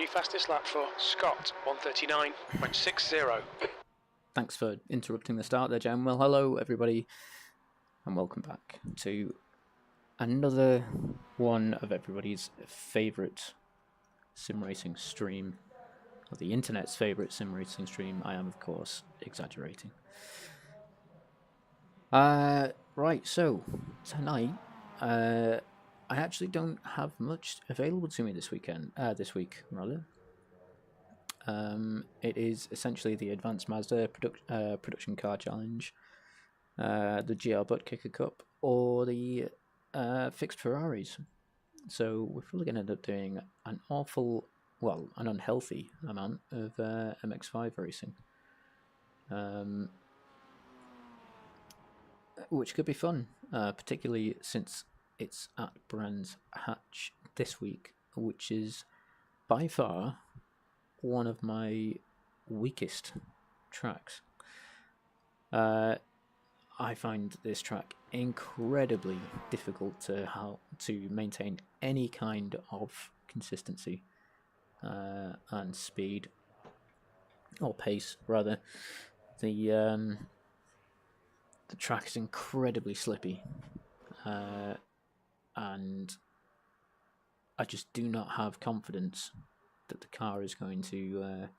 New fastest lap for Scott, 1:39.60. Thanks for interrupting the start there, Jen. Well, hello, everybody, and welcome back to another one of everybody's favourite sim racing stream, or the internet's favourite sim racing stream. I am, of course, exaggerating. Right, so tonight, I actually don't have much available to me this week, rather. It is essentially the Advanced Mazda Production Car Challenge, the GR Butt Kicker Cup, or the Fixed Ferraris. So we're probably going to end up doing an unhealthy amount of MX-5 racing, which could be fun, particularly since it's at Brands Hatch this week, which is by far one of my weakest tracks. I find this track incredibly difficult to maintain any kind of consistency and speed, or pace rather. The track is incredibly slippy, and I just do not have confidence that the car is going to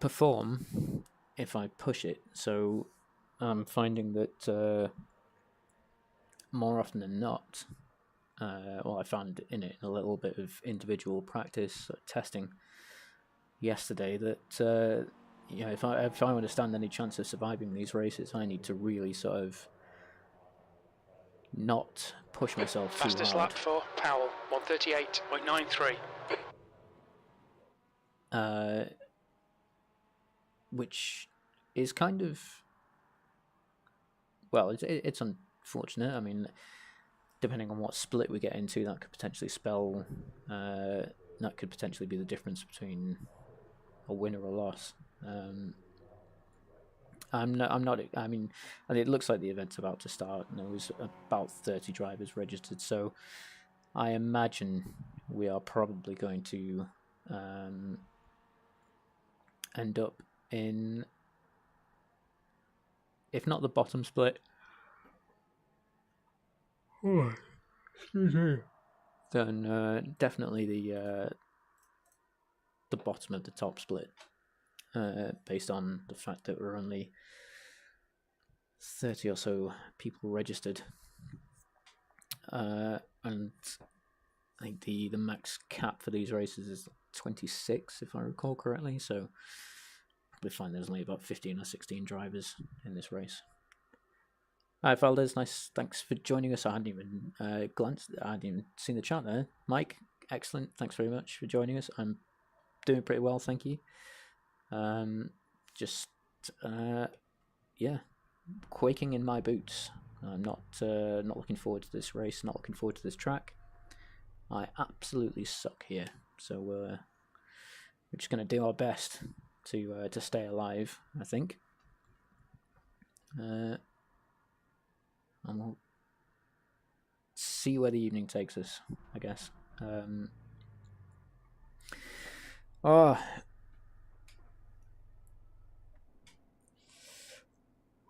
perform if I push it. So I'm finding that more often than not, I found in a little bit of individual practice testing yesterday that if I want to stand any chance of surviving these races, I need to really sort of not push myself too hard. Fastest lap for Powell, 1:38.93. Which is kind of, well, it's unfortunate. I mean, depending on what split we get into, that could potentially be the difference between a win or a loss. I mean, it looks like the event's about to start, and there was about 30 drivers registered, so I imagine we are probably going to end up in, if not the bottom split, then definitely the bottom of the top split, based on the fact that we're only 30 or so people registered, and I think the max cap for these races is 26, if I recall correctly, so probably find there's only about 15 or 16 drivers in this race. Hi Valdez, nice, thanks for joining us. I hadn't even I hadn't even seen the chat there. Mike, excellent, thanks very much for joining us. I'm doing pretty well, thank you. Quaking in my boots. I'm not looking forward to this race, not looking forward to this track. I absolutely suck here, so we're just going to do our best to stay alive, I think. And we'll see where the evening takes us, I guess.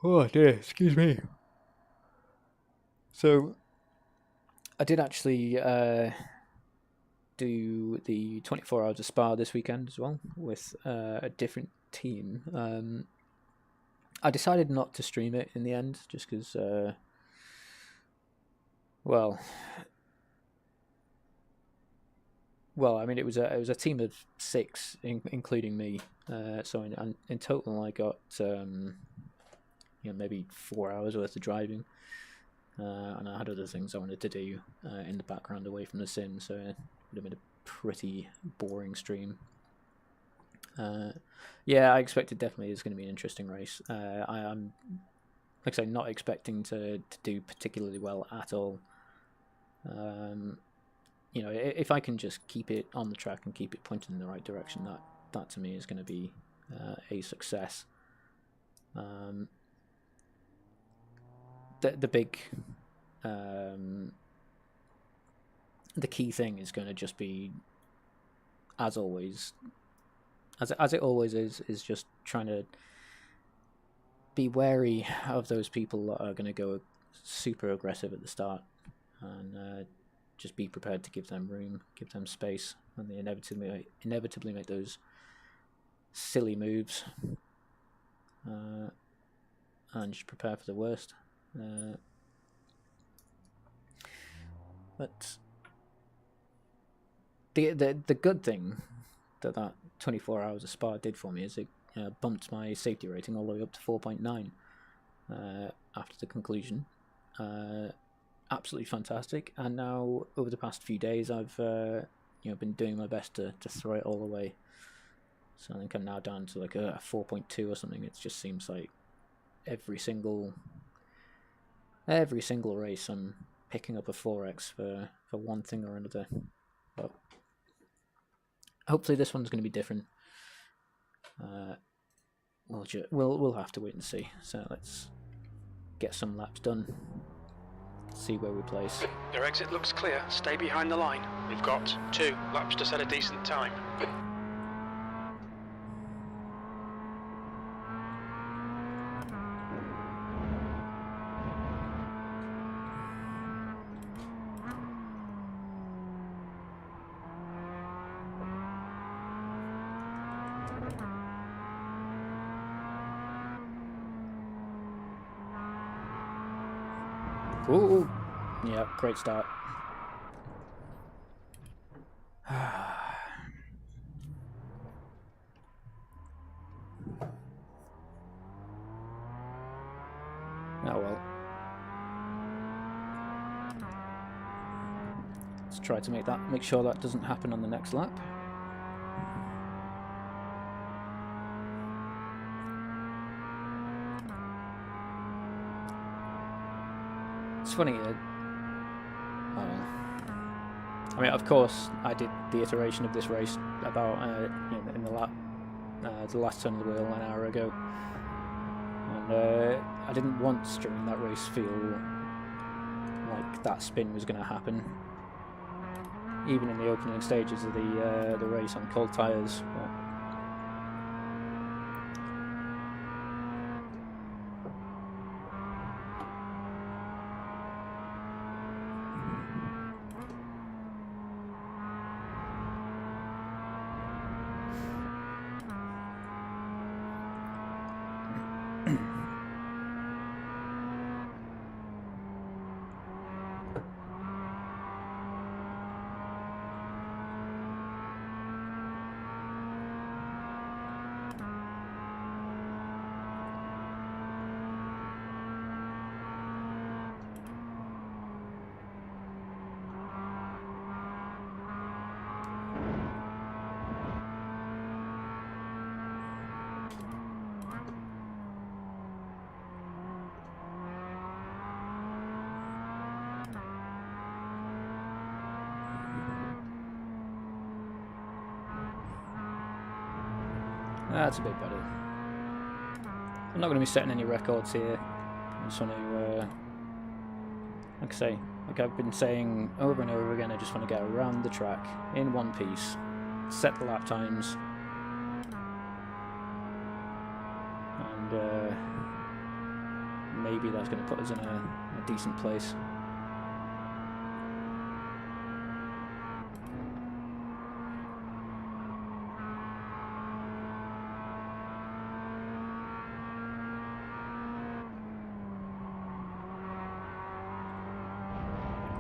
Oh dear, excuse me. So, I did actually do the 24 hours of Spa this weekend as well, with a different team. I decided not to stream it in the end, just because, I mean, it was a team of 6, including me. So in total, I got maybe 4 hours worth of driving, and I had other things I wanted to do in the background away from the sim. So it would have been a pretty boring stream. I expected definitely it's going to be an interesting race. I'm, like I say, not expecting to do particularly well at all. If I can just keep it on the track and keep it pointing in the right direction, that to me is going to be a success. The big the key thing is going to just be, as always, as it always is just trying to be wary of those people that are going to go super aggressive at the start, and just be prepared to give them room, give them space when they inevitably make those silly moves, and just prepare for the worst. But the good thing that 24 hours of Spa did for me is it bumped my safety rating all the way up to 4.9 after the conclusion. Absolutely fantastic. And now over the past few days, I've been doing my best to throw it all away. So I think I'm now down to like a 4.2 or something. It just seems like every single race I'm picking up a 4x for one thing or another. But hopefully this one's going to be different. We'll have to wait and see. So let's get some laps done. See where we place. Your exit looks clear. Stay behind the line. We've got 2 laps to set a decent time. Ooh, yeah, great start. Oh well. Let's try to make sure that doesn't happen on the next lap. It's funny. I mean, of course, I did the iteration of this race about in the lap, the last turn of the wheel an hour ago, and I didn't once during that race feel like that spin was going to happen, even in the opening stages of the race on cold tyres. That's a bit better. I'm not going to be setting any records here. I just want to, like I say, like I've been saying over and over again, I just want to get around the track in one piece, set the lap times, and maybe that's going to put us in a decent place.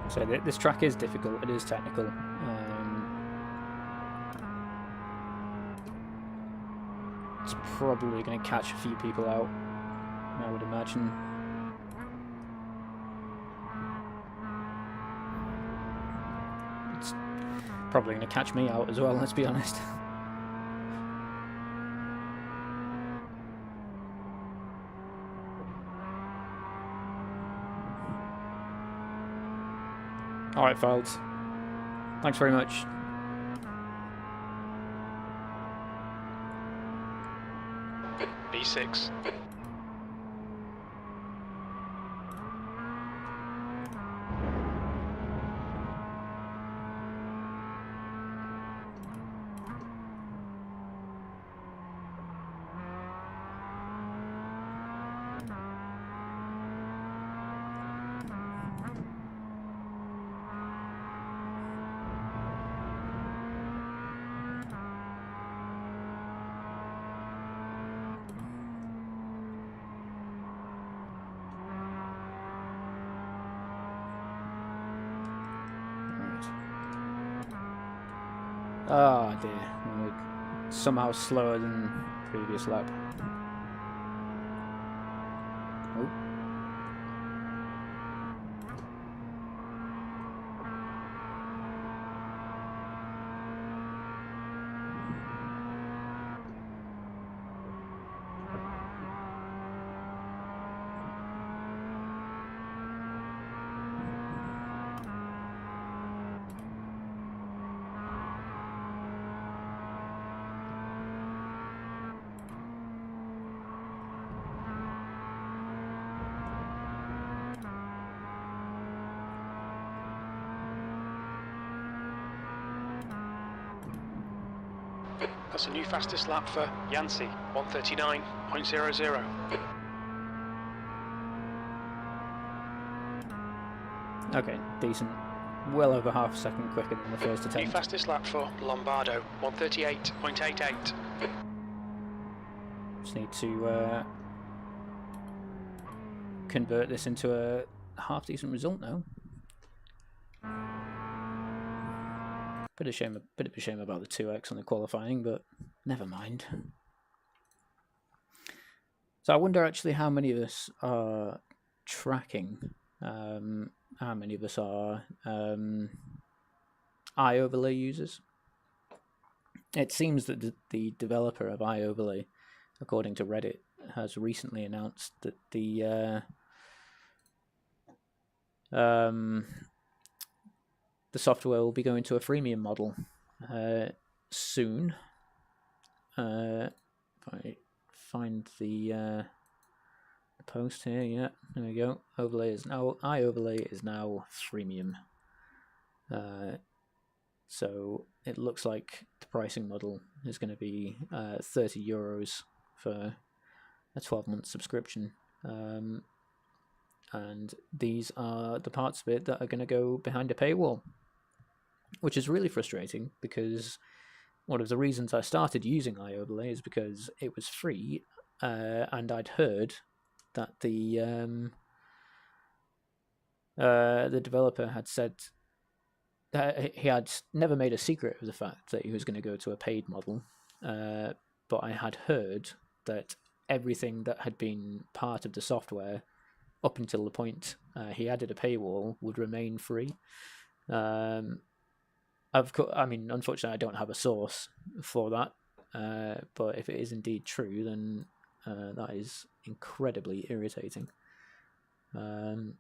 So this track is difficult, it is technical. It's probably going to catch a few people out, I would imagine. It's probably going to catch me out as well, let's be honest. Alright, Files. Thanks very much. B6. Oh dear, we're somehow slower than previous lap. Oh. That's a new fastest lap for Yancey, 1:39.00. Okay, decent. Well over half a second quicker than the first attempt. New fastest lap for Lombardo, 1:38.88. Just need to convert this into a half decent result now. Bit of a shame about the 2x on the qualifying, but never mind. So I wonder actually how many of us are tracking. How many of us are iOverlay users? It seems that the developer of iOverlay, according to Reddit, has recently announced that the software will be going to a freemium model soon. If I find the post here, yeah, there we go. iOverlay is now freemium. So it looks like the pricing model is going to be €30 for a 12-month subscription. And these are the parts of it that are going to go behind a paywall, which is really frustrating because one of the reasons I started using iOverlay is because it was free, and I'd heard that the developer had said that he had never made a secret of the fact that he was going to go to a paid model, but I had heard that everything that had been part of the software up until the point he added a paywall would remain free. Unfortunately, I don't have a source for that, but if it is indeed true, then that is incredibly irritating. And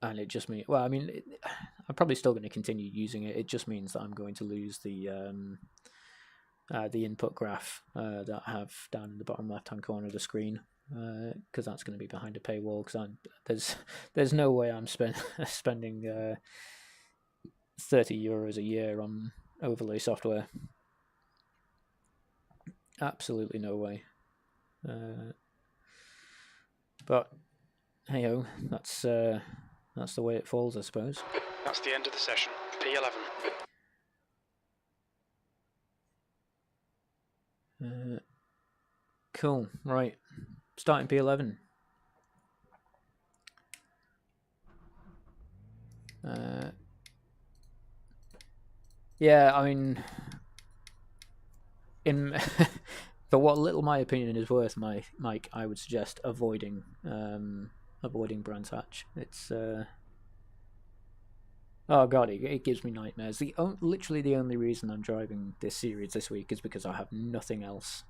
it just means, I'm probably still going to continue using it. It just means that I'm going to lose the input graph that I have down in the bottom left-hand corner of the screen, because that's going to be behind a paywall. Because there's no way I'm spending €30 a year on overlay software. Absolutely no way. But hey ho, that's the way it falls, I suppose. That's the end of the session. P11. Cool. Right. Starting P11. Yeah, I mean, for what little my opinion is worth, Mike, I would suggest avoiding Brands Hatch. It's oh god, it gives me nightmares. Literally the only reason I'm driving this series this week is because I have nothing else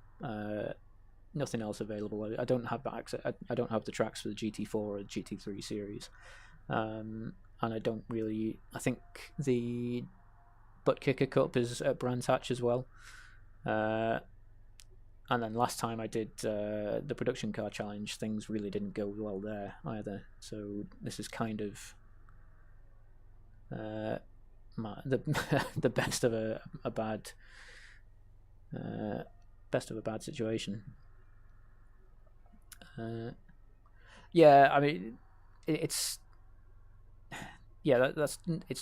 available. I don't have access. I don't have the tracks for the GT4 or the GT3 series, and I don't really. I think the Butt Kicker Cup is at Brands Hatch as well. And then last time I did the production car challenge, things really didn't go well there either. So this is kind of the best of a bad situation. Yeah, I mean it's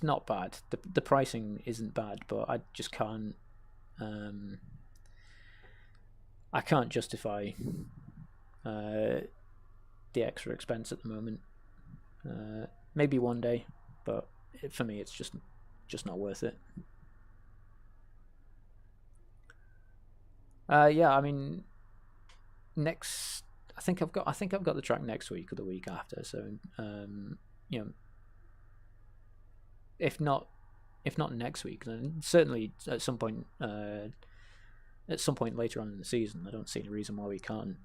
not bad. The pricing isn't bad, but I just can't. I can't justify the extra expense at the moment. Maybe one day, but for me, it's just just not worth it. Yeah, I mean, I think I've got the track next week or the week after. So, you know, if not next week, then certainly at some point later on in the season. I don't see any reason why we can't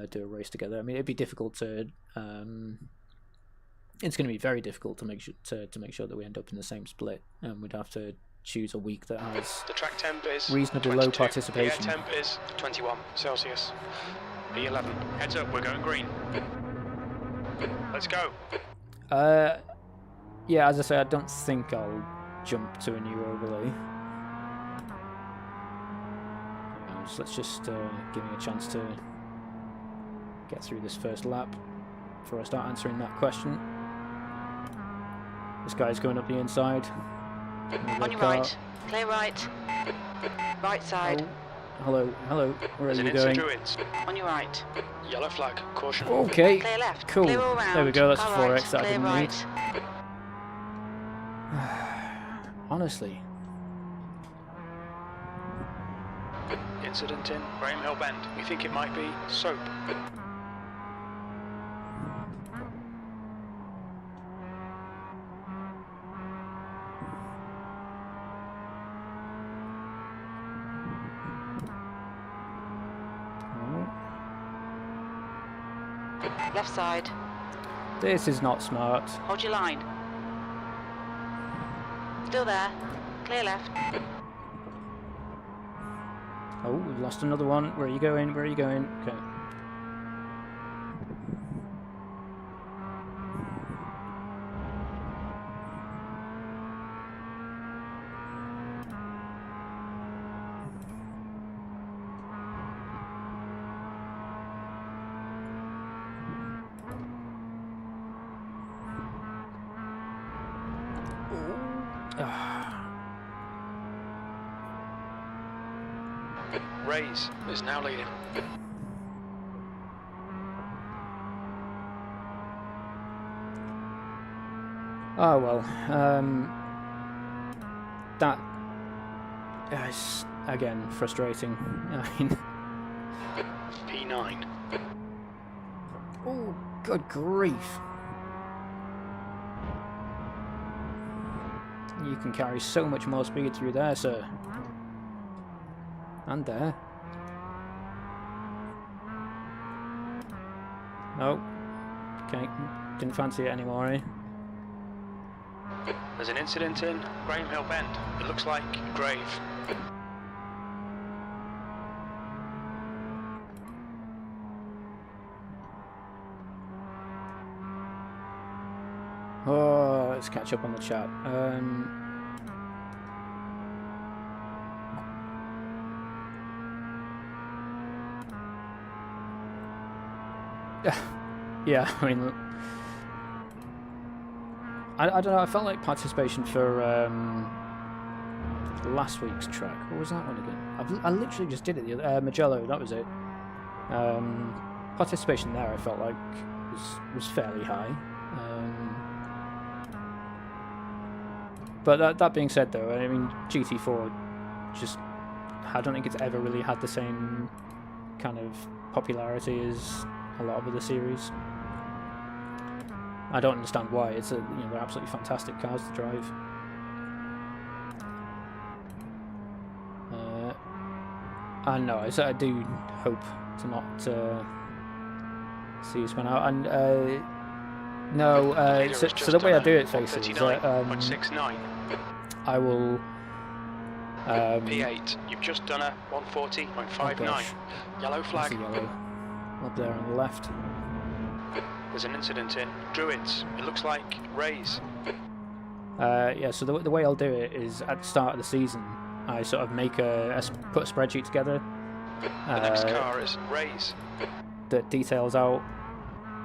do a race together. I mean, it'd be difficult to. It's going to be very difficult to make sure that we end up in the same split, and we'd have to choose a week that has the track temp is reasonably 22. low participation. The air temp is 21 Celsius. B11. Heads up, we're going green. Let's go. Yeah, as I say, I don't think I'll jump to a new overlay. So let's just give me a chance to get through this first lap before I start answering that question. This guy's going up the inside. On your right, clear right, right side. Oh, hello, where are you going? On your right. Yellow flag, caution. Okay, clear left, cool. clear all round. There we go, that's car 4x right, that I clear didn't right. need. Honestly. Incident in Graham Hill Bend. We think it might be soap. Left side. This is not smart. Hold your line. Still there. Clear left. Oh, we've lost another one. Where are you going? Where are you going? Okay. Rays is now leading. Oh well, that is again frustrating. I mean, P9. oh, good grief! You can carry so much more speed through there, sir. And there. Oh, okay, didn't fancy it anymore, eh? There's an incident in Graham Hill Bend. It looks like grave. Oh, let's catch up on the chat. Yeah, I mean, I don't know, I felt like participation for last week's track. What was that one again? I literally just did it the other Magello, that was it. Participation there I felt like was fairly high. But that being said though, I mean, GT4 just, I don't think it's ever really had the same kind of popularity as a lot of other series. I don't understand why. It's they're absolutely fantastic cars to drive. And no, I do hope to not see us win out. And no, so the way I do it, Facey, is that I will. P8. You've just done a 140.59. Yellow flag. Yellow up there on the left. There's an incident in Druids. It looks like Rays. Yeah, so the way I'll do it is at the start of the season, I sort of make put a spreadsheet together. The next car is Rays. That details out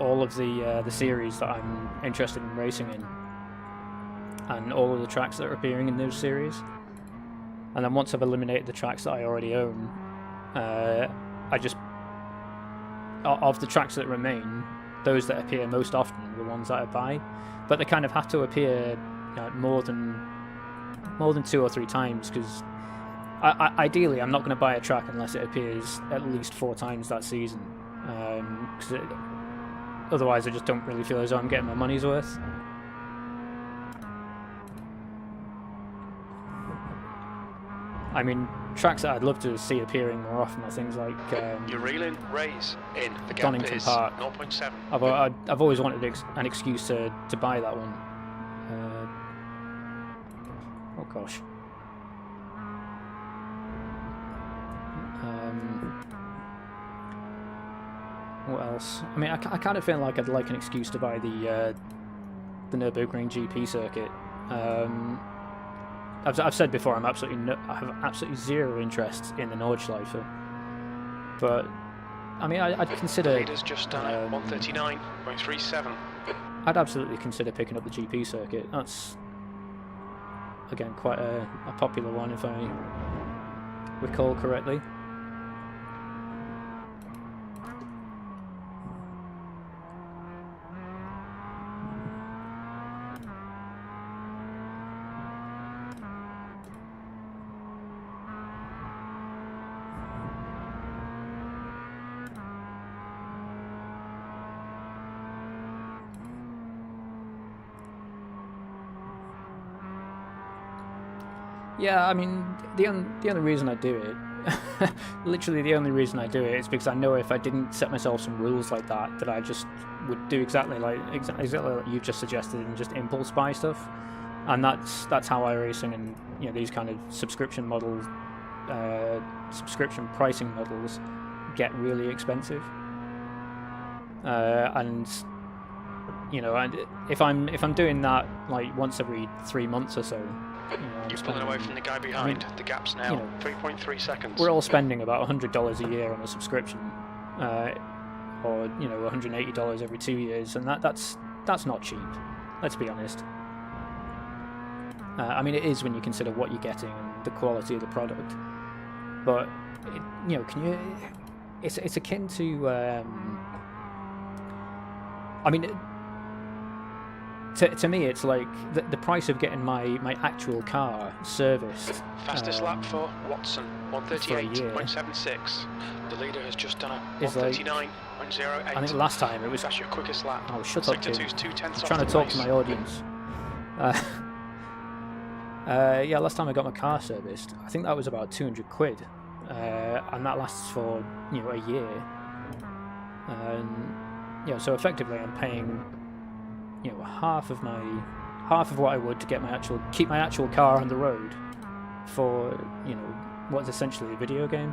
all of the series that I'm interested in racing in, and all of the tracks that are appearing in those series. And then once I've eliminated the tracks that I already own, I just of the tracks that remain, those that appear most often are the ones that I buy, but they kind of have to appear more than more than 2 or 3 times, because ideally I'm not going to buy a track unless it appears at least 4 times that season, because otherwise I just don't really feel as though I'm getting my money's worth. I mean, tracks that I'd love to see appearing more often are things like You're reeling, raise in. The gap Donington is Park. 0.7. I've always wanted an excuse to buy that one. Oh gosh. What else? I mean, I kind of feel like I'd like an excuse to buy the Nürburgring GP circuit. I've said before I have absolutely zero interest in the Nordschleife, but I mean I'd consider. The leader's just done it. 139.37. I'd absolutely consider picking up the GP circuit. That's again quite a popular one if I recall correctly. Yeah, I mean, the only reason I do it, literally the only reason I do it, is because I know if I didn't set myself some rules like that I just would do exactly like you've just suggested and just impulse buy stuff, and that's how iRacing and these kind of subscription models, subscription pricing models, get really expensive. And if I'm doing that like once every 3 months or so. You're pulling away from the guy behind. The gap's now 3.3 seconds. We're all spending about $100 a year on a subscription, or $180 every 2 years, and that's not cheap. Let's be honest. I mean, it is when you consider what you're getting and the quality of the product. But it's akin to. I mean. To me, it's like the price of getting my actual car serviced. Fastest lap for Watson, 138.76. The leader has just done a 139.08. I think last time it was. That's your quickest lap. Oh, shut up, Sector 2's 2/10 I'm off trying to the talk pace. to my audience. Yeah, last time I got my car serviced, I think that was about 200 quid, and that lasts for a year. And so effectively, I'm paying. Half of what I would to get keep my actual car on the road for what's essentially a video game.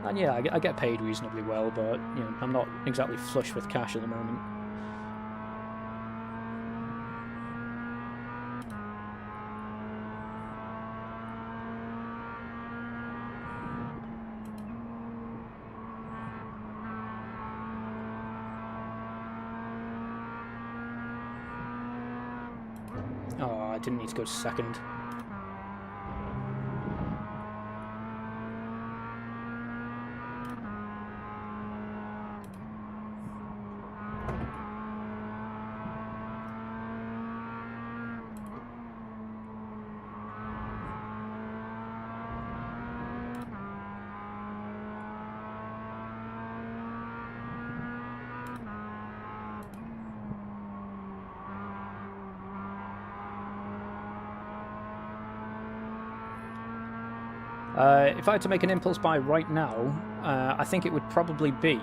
And yeah, I get paid reasonably well, but I'm not exactly flush with cash at the moment. Oh, I didn't need to go second. If I had to make an impulse buy right now, I think it would probably be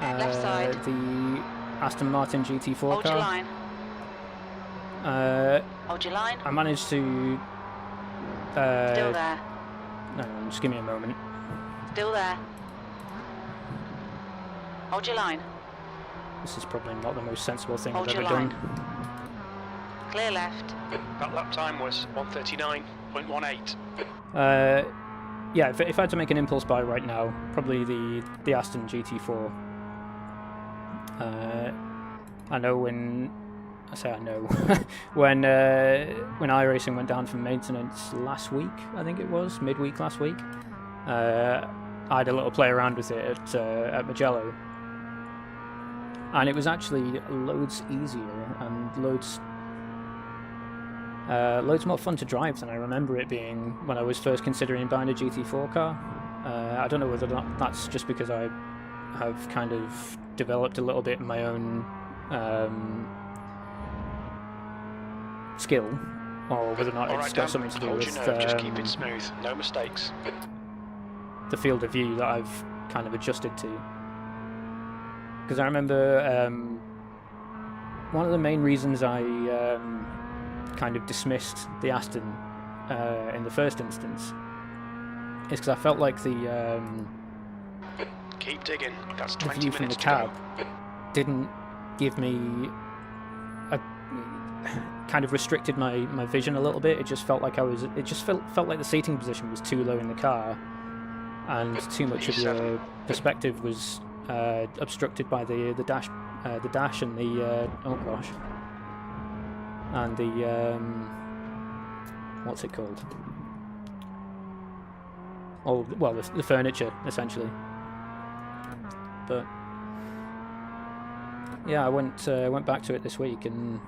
Left side. The Aston Martin GT4 Hold your car. line. Hold your line. I managed to. Still there. No, just give me a moment. Still there. Hold your line. This is probably not the most sensible thing Hold I've your ever line. done. Clear left. That lap time was 139.18. Yeah, if I had to make an impulse buy right now, probably the Aston GT4. I know when when iRacing went down for maintenance last week, I think it was midweek last week. I had a little play around with it at Mugello, and it was actually loads easier and loads more fun to drive than I remember it being when I was first considering buying a GT4 car. I don't know whether or not that's just because I have kind of developed a little bit in my own skill, or whether or not it's got something to do with just keep it smooth, no mistakes. The field of view that I've kind of adjusted to. Because I remember one of the main reasons I kind of dismissed the Aston in the first instance is because I felt like the keep digging. That's the 20 view minutes from the to cab go. didn't give me a kind of restricted my vision a little bit. It just felt like it just felt like the seating position was too low in the car, and too much of your perspective was obstructed by the dash and the oh gosh, and the what's it called? Oh, well, the furniture essentially. But yeah, I went back to it this week and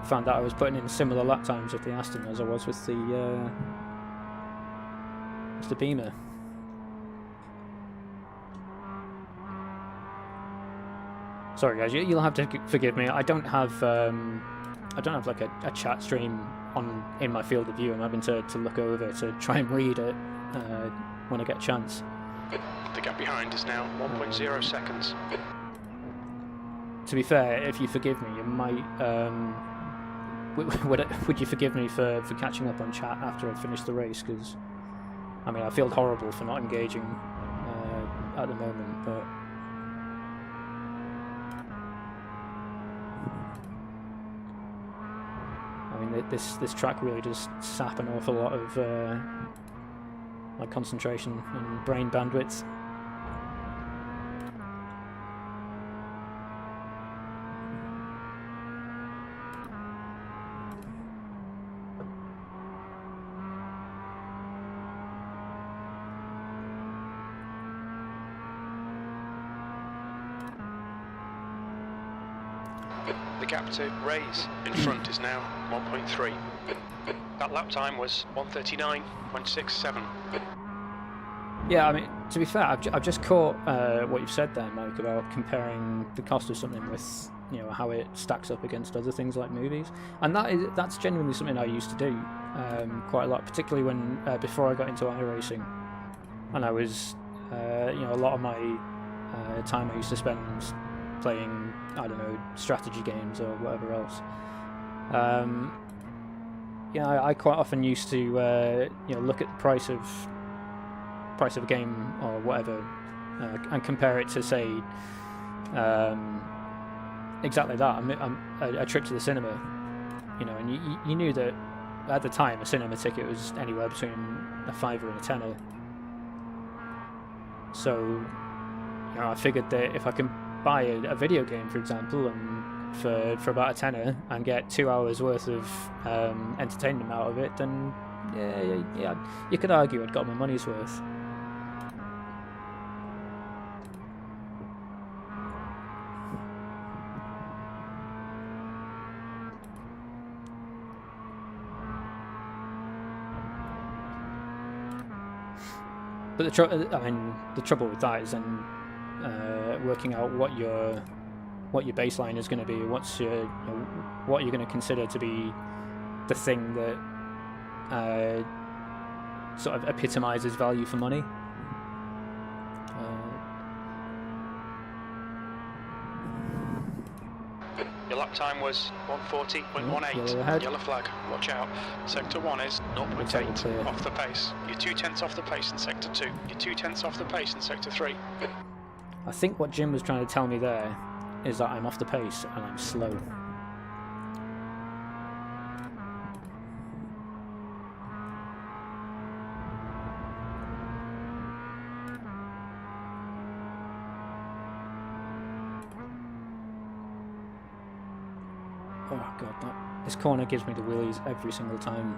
found out I was putting in similar lap times with the Aston as I was with the Beamer. Sorry guys, you'll have to forgive me. I don't have like a chat stream in my field of view. I'm having to look over to try and read it when I get a chance. The gap behind is now 1.0 seconds. To be fair, if you forgive me, you might would you forgive me for catching up on chat after I finish the race? Because I mean, I feel horrible for not engaging at the moment, but I mean, this track really does sap an awful lot of my concentration and brain bandwidth. The gap to Ray's in front is now 1.3. That lap time was 1:39.67. Yeah, I mean, to be fair, I've just caught what you've said there, Mike, about comparing the cost of something with, you know, how it stacks up against other things like movies, and that's genuinely something I used to do quite a lot, particularly when before I got into iRacing, and I was, you know, a lot of my time I used to spend playing, I don't know, strategy games or whatever else. Yeah, I quite often used to, you know, look at the price of a game or whatever, and compare it to, say, exactly that. A trip to the cinema, you know, and you knew that at the time a cinema ticket was anywhere between a £5 and a £10. So, you know, I figured that if I can buy a video game, for example, and for about a £10 and get 2 hours worth of entertainment out of it, then yeah, you could argue I'd got my money's worth. But the trouble with that is then working out what your baseline is going to be, what you're going to consider to be the thing that sort of epitomizes value for money. Your lap time was 1:40.18. Yellow flag, watch out. Sector 1 is 0.8 off the pace. You're 0.2 off the pace in Sector 2. You're 0.2 off the pace in Sector 3. I think what Jim was trying to tell me there is that I'm off the pace and I'm slow. Oh god, this corner gives me the willies every single time.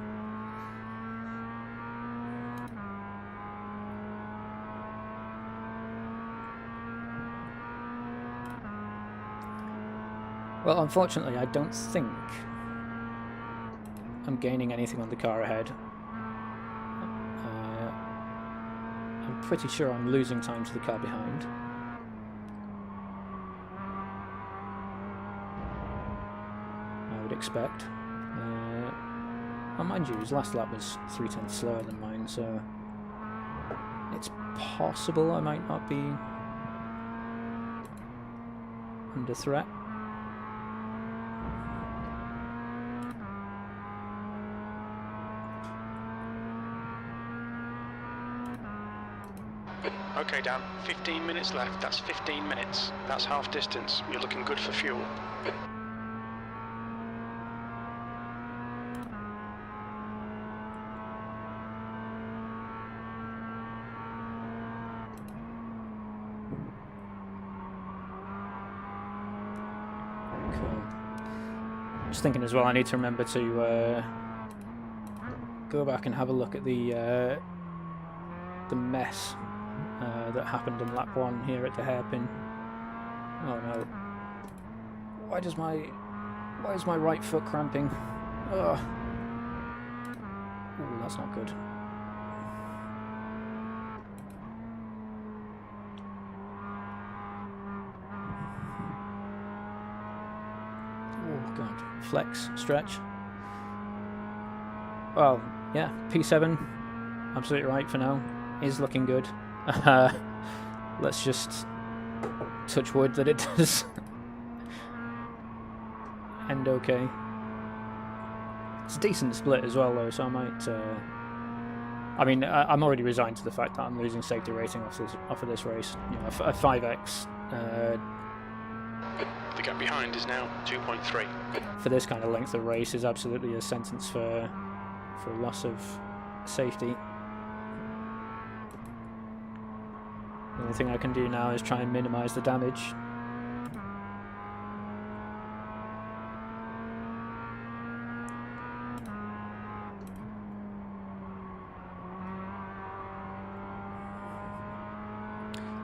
Well, unfortunately, I don't think I'm gaining anything on the car ahead. I'm pretty sure I'm losing time to the car behind. I would expect. Well, mind you, his last lap was 0.3 slower than mine, so it's possible I might not be under threat. Okay, Dan, 15 minutes left. That's 15 minutes. That's half distance. You're looking good for fuel. Cool. Just thinking as well, I need to remember to go back and have a look at the mess that happened in lap 1 here at the hairpin. Oh no! Why is my right foot cramping? Ugh. Ooh, that's not good. Oh god! Flex, stretch. Well, yeah, P7, absolutely right for now. Is looking good. Let's just touch wood that it does end okay. It's a decent split as well though, so I might I mean, I'm already resigned to the fact that I'm losing safety rating off of this race. You know, a 5x the gap behind is now 2.3. for this kind of length of race is absolutely a sentence for loss of safety. The only thing I can do now is try and minimise the damage.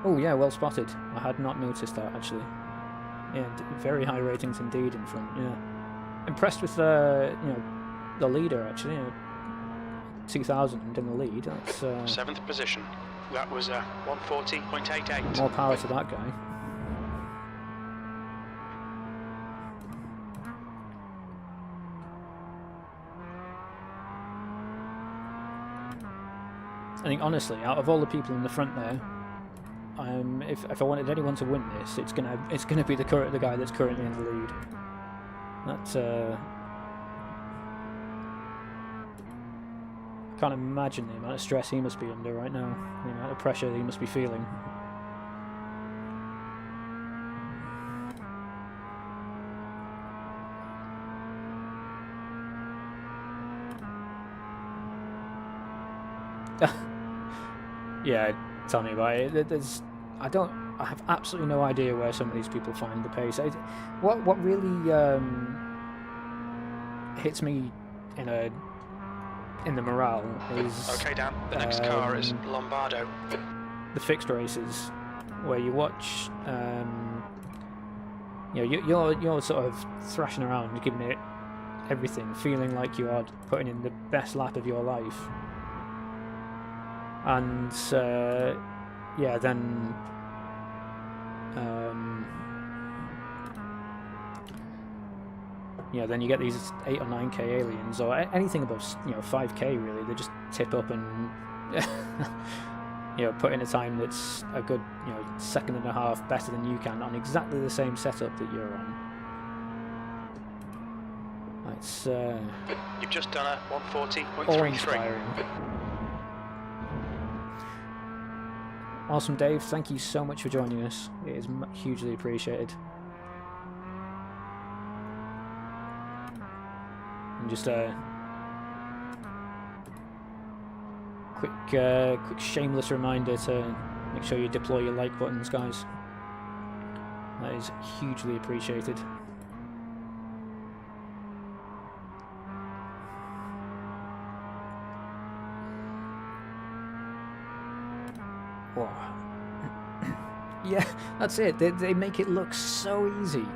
Oh yeah, well spotted. I had not noticed that actually. Yeah, very high ratings indeed in front. Yeah, impressed with the the leader actually. 2000 in the lead. That's 7th position. That was 140.88. More power to that guy. I think honestly, out of all the people in the front there, if I wanted anyone to win this, it's gonna be the guy that's currently in the lead. That's I can't imagine the amount of stress he must be under right now, the amount of pressure he must be feeling. Yeah, tell me about it. I have absolutely no idea where some of these people find the pace. What really hits me in the morale is... Okay, Dan, the next car is Lombardo. The fixed races, where you watch, you're sort of thrashing around, giving it everything, feeling like you are putting in the best lap of your life. And, yeah, then... then you get these 8 or 9k aliens, or anything above 5k really. They just tip up and put in a time that's a good 1.5 seconds better than you can on exactly the same setup that you're on. It's you've just done a 140.33. awe-inspiring. Awesome, Dave. Thank you so much for joining us. It is hugely appreciated. And just a quick shameless reminder to make sure you deploy your like buttons, guys. That is hugely appreciated. Whoa. Yeah, that's it. They make it look so easy.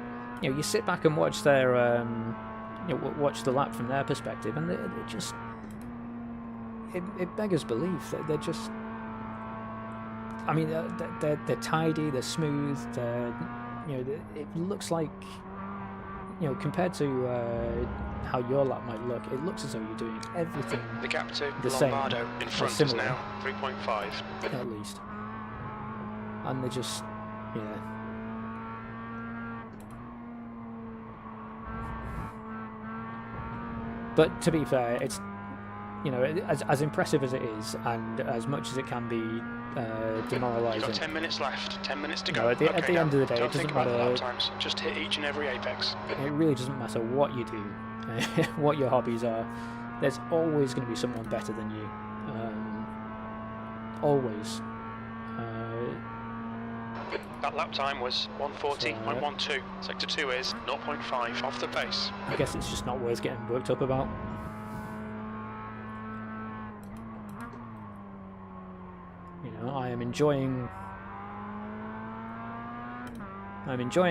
you know, you sit back and watch their watch the lap from their perspective, and they just it beggars belief that they're just. I mean, they're tidy, they're smooth, it looks like, compared to how your lap might look, it looks as though you're doing everything the gap to the same, Lombardo in front is now 3.5 at least, and they just, But to be fair, it's, as impressive as it is, and as much as it can be demoralising. You've got 10 minutes left, 10 minutes to go. At the end of the day, don't it doesn't think about matter. the lap times. Just hit each and every apex. It really doesn't matter what you do, what your hobbies are. There's always going to be someone better than you. Always. That lap time was 1:40.12. Sector 2 is 0.5 off the pace. I guess it's just not worth getting worked up about. I am enjoying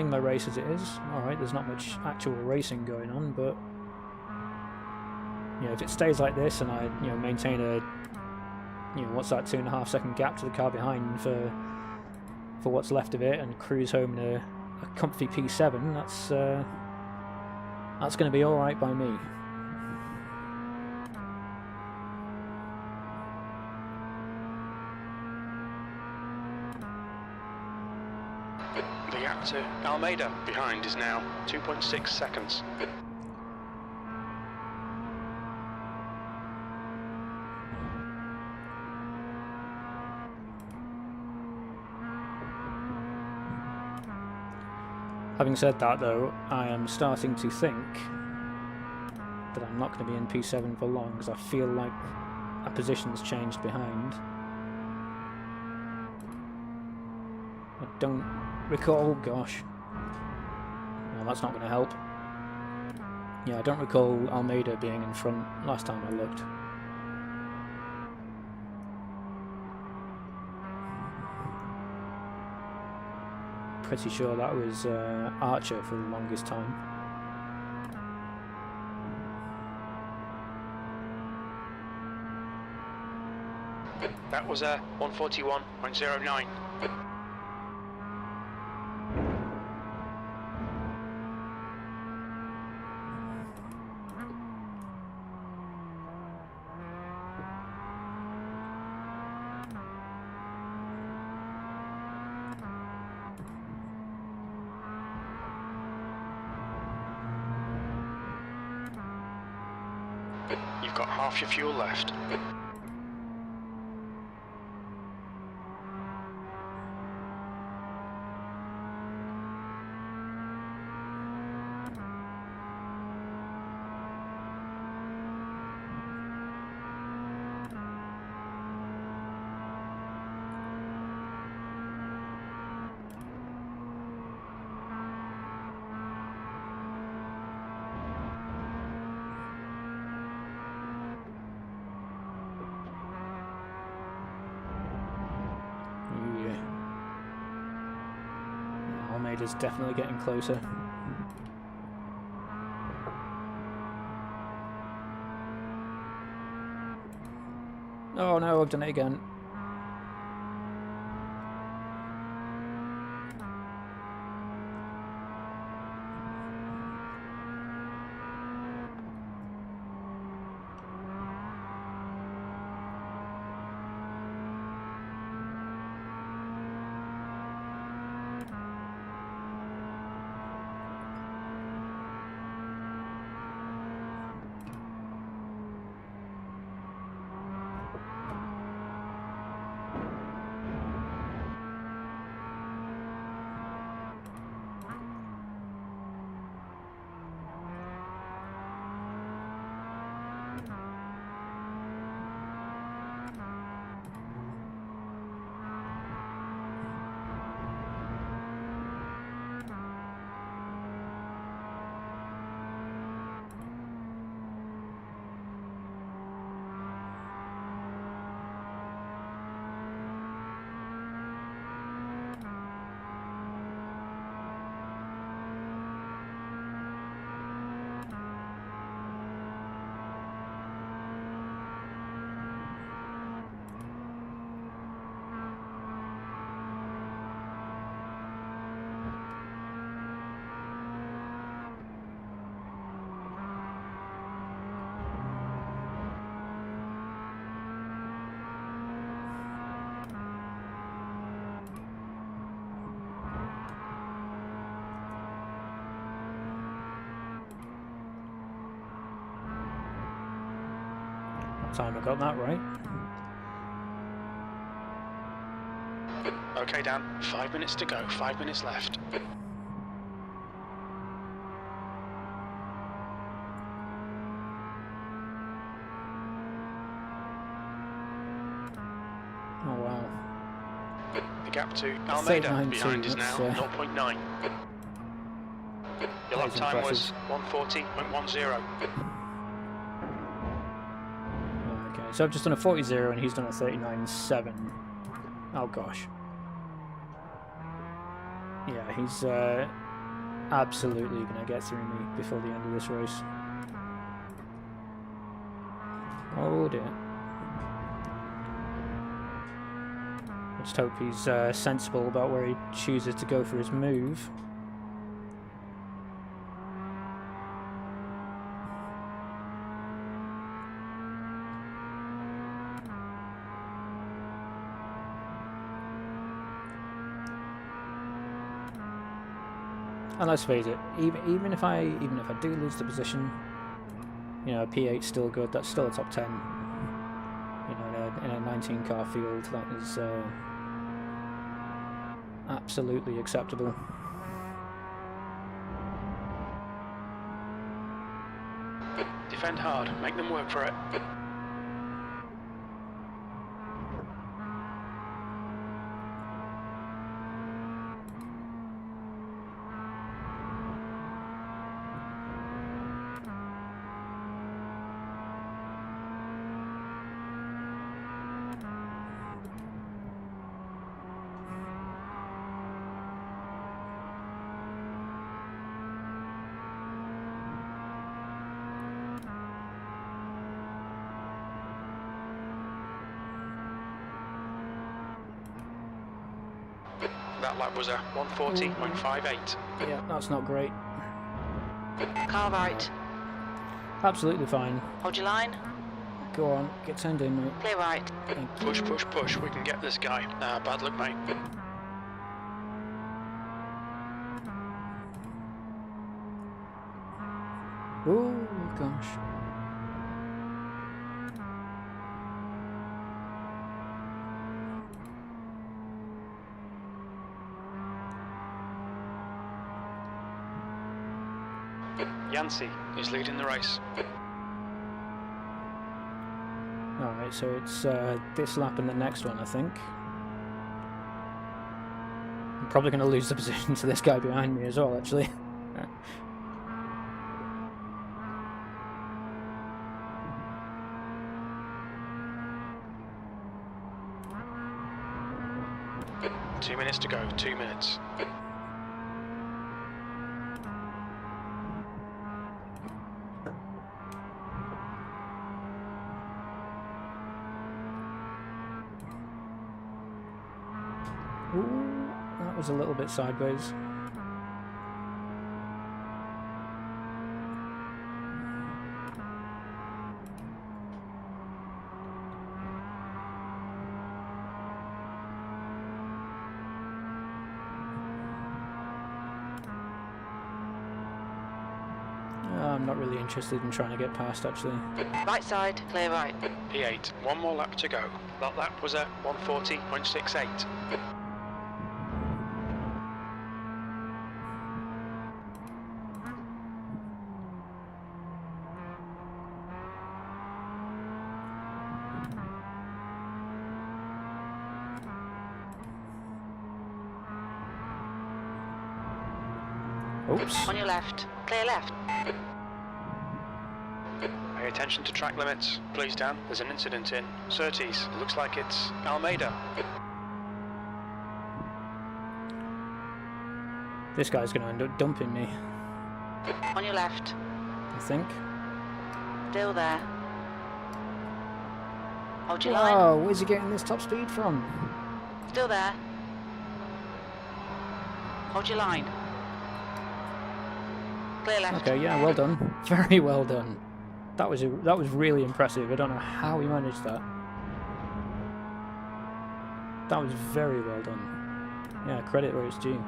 my race as it is. Alright, there's not much actual racing going on, but if it stays like this and I maintain a what's that 2.5 second gap to the car behind for what's left of it, and cruise home in a comfy P7, that's going to be alright by me. The gap to Almeida behind is now 2.6 seconds. Having said that, though, I am starting to think that I'm not going to be in P7 for long, because I feel like our position's changed behind. I don't recall... Gosh. No, that's not going to help. Yeah, I don't recall Almeida being in front last time I looked. Pretty sure that was Archer for the longest time. That was 1:41.09. You've got half your fuel left. Almeida's definitely getting closer. Oh no, I've done it again. What time I got that right? Okay, Dan, 5 minutes to go, 5 minutes left. Oh wow. The gap to Almeida behind is now 0.9. Your lap time was 1:40.10. Okay, so I've just done a 40.0 and he's done a 39.7. Oh gosh. Yeah, he's absolutely going to get through me before the end of this race. Oh dear. I just hope he's sensible about where he chooses to go for his move. And let's face it, even if I do lose the position, you know, a P8's still good. That's still a top 10. You know, in a 19 car field, that is absolutely acceptable. Defend hard, make them work for it. That lap was a 1:40.58. Yeah, that's not great. Car right. Absolutely fine. Hold your line. Go on, get turned in, mate. Clear right. Thank you. Push, push, push, we can get this guy. Bad luck, mate. Oh gosh. Yancey is leading the race. Alright, so it's this lap and the next one, I think. I'm probably going to lose the position to this guy behind me as well, actually. Two minutes to go, 2 minutes. Ooh, that was a little bit sideways. I'm not really interested in trying to get past, actually. Right side, clear right. P8, one more lap to go. That lap was a 1:40.68. Oops. On your left, clear left. Pay attention to track limits. Please, Dan, there's an incident in Surtees. Looks like it's Almeida. This guy's going to end up dumping me, On your left, I think. still there. Hold your line. Wow, where's he getting this top speed from? Still there. Hold your line. Clear left. Okay, yeah, well done. Very well done. That was really impressive. I don't know how he managed that. That was very well done. Yeah, credit where it's due.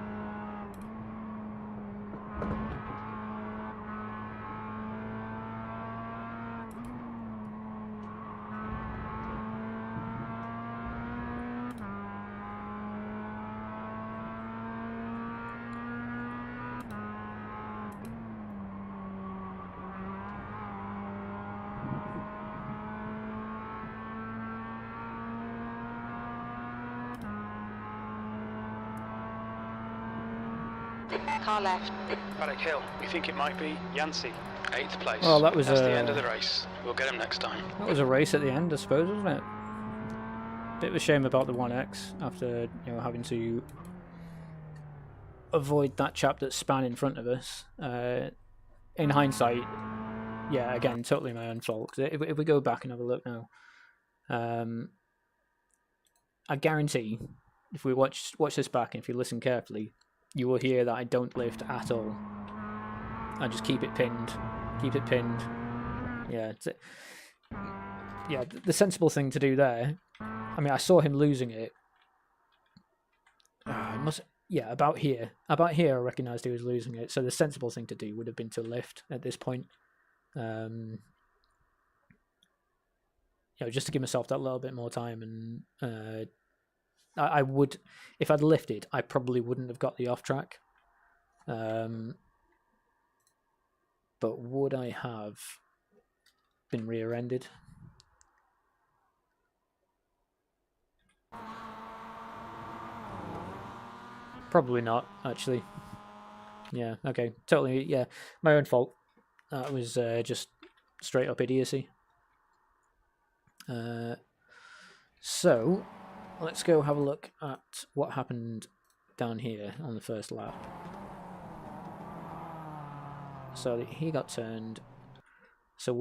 Car left. Paddock Hill, we think it might be Yancey, 8th place. Well, that was That's the end of the race. We'll get him next time. That was a race at the end, I suppose, wasn't it? Bit of a shame about the 1X after, you know, having to avoid that chap that span in front of us. In hindsight, yeah, again, totally my own fault. If we go back and have a look now, I guarantee, if we watch this back and if you listen carefully, you will hear that I don't lift at all. I just keep it pinned. Yeah, yeah. The sensible thing to do there. I mean, I saw him losing it. Yeah, about here. About here, I recognised he was losing it. So the sensible thing to do would have been to lift at this point. You know, just to give myself that little bit more time. And I would, if I'd lifted, I probably wouldn't have got the off track. But would I have been rear-ended? Probably not, actually. Yeah, okay. Totally, yeah. My own fault. That was just straight up idiocy. So, let's go have a look at what happened down here on the first lap. So he got turned. So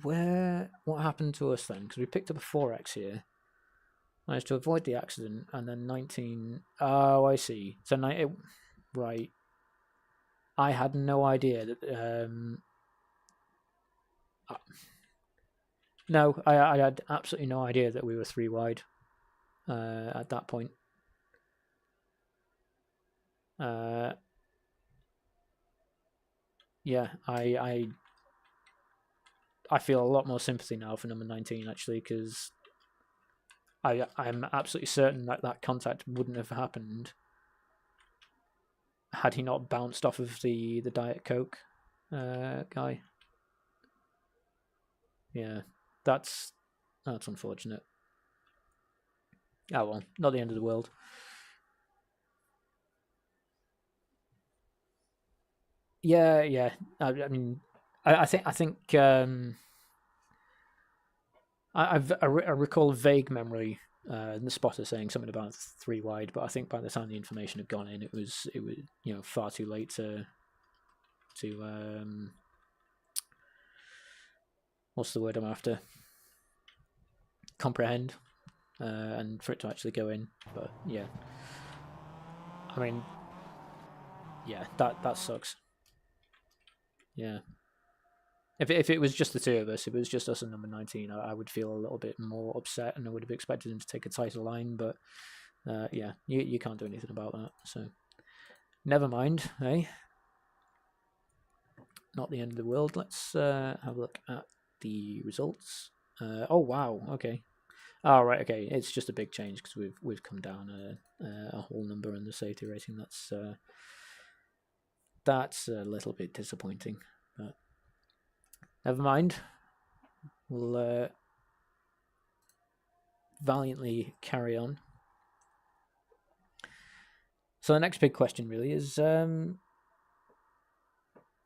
what happened to us then? Because we picked up a 4X here. Managed to avoid the accident, and then 19... Oh, I see. So, right. I had no idea that... No, I had absolutely no idea that we were 3 wide at that point. Yeah, I feel a lot more sympathy now for number 19, actually, because I'm absolutely certain that that contact wouldn't have happened had he not bounced off of the Diet Coke guy. Yeah, that's unfortunate. Oh well, not the end of the world. Yeah. I mean, I think I recall a vague memory. The spotter saying something about 3 wide, but I think by the time the information had gone in, it was far too late to what's the word I'm after? Comprehend, and for it to actually go in. But yeah, I mean, yeah, that sucks. Yeah. If it was just the two of us, if it was just us and number 19, I would feel a little bit more upset, and I would have expected him to take a tighter line. But yeah, you can't do anything about that. So never mind, eh? Not the end of the world. Let's have a look at the results. Oh wow, okay. Oh right, okay. It's just a big change because we've come down a whole number in the safety rating. That's a little bit disappointing, but never mind. We'll valiantly carry on. So the next big question really is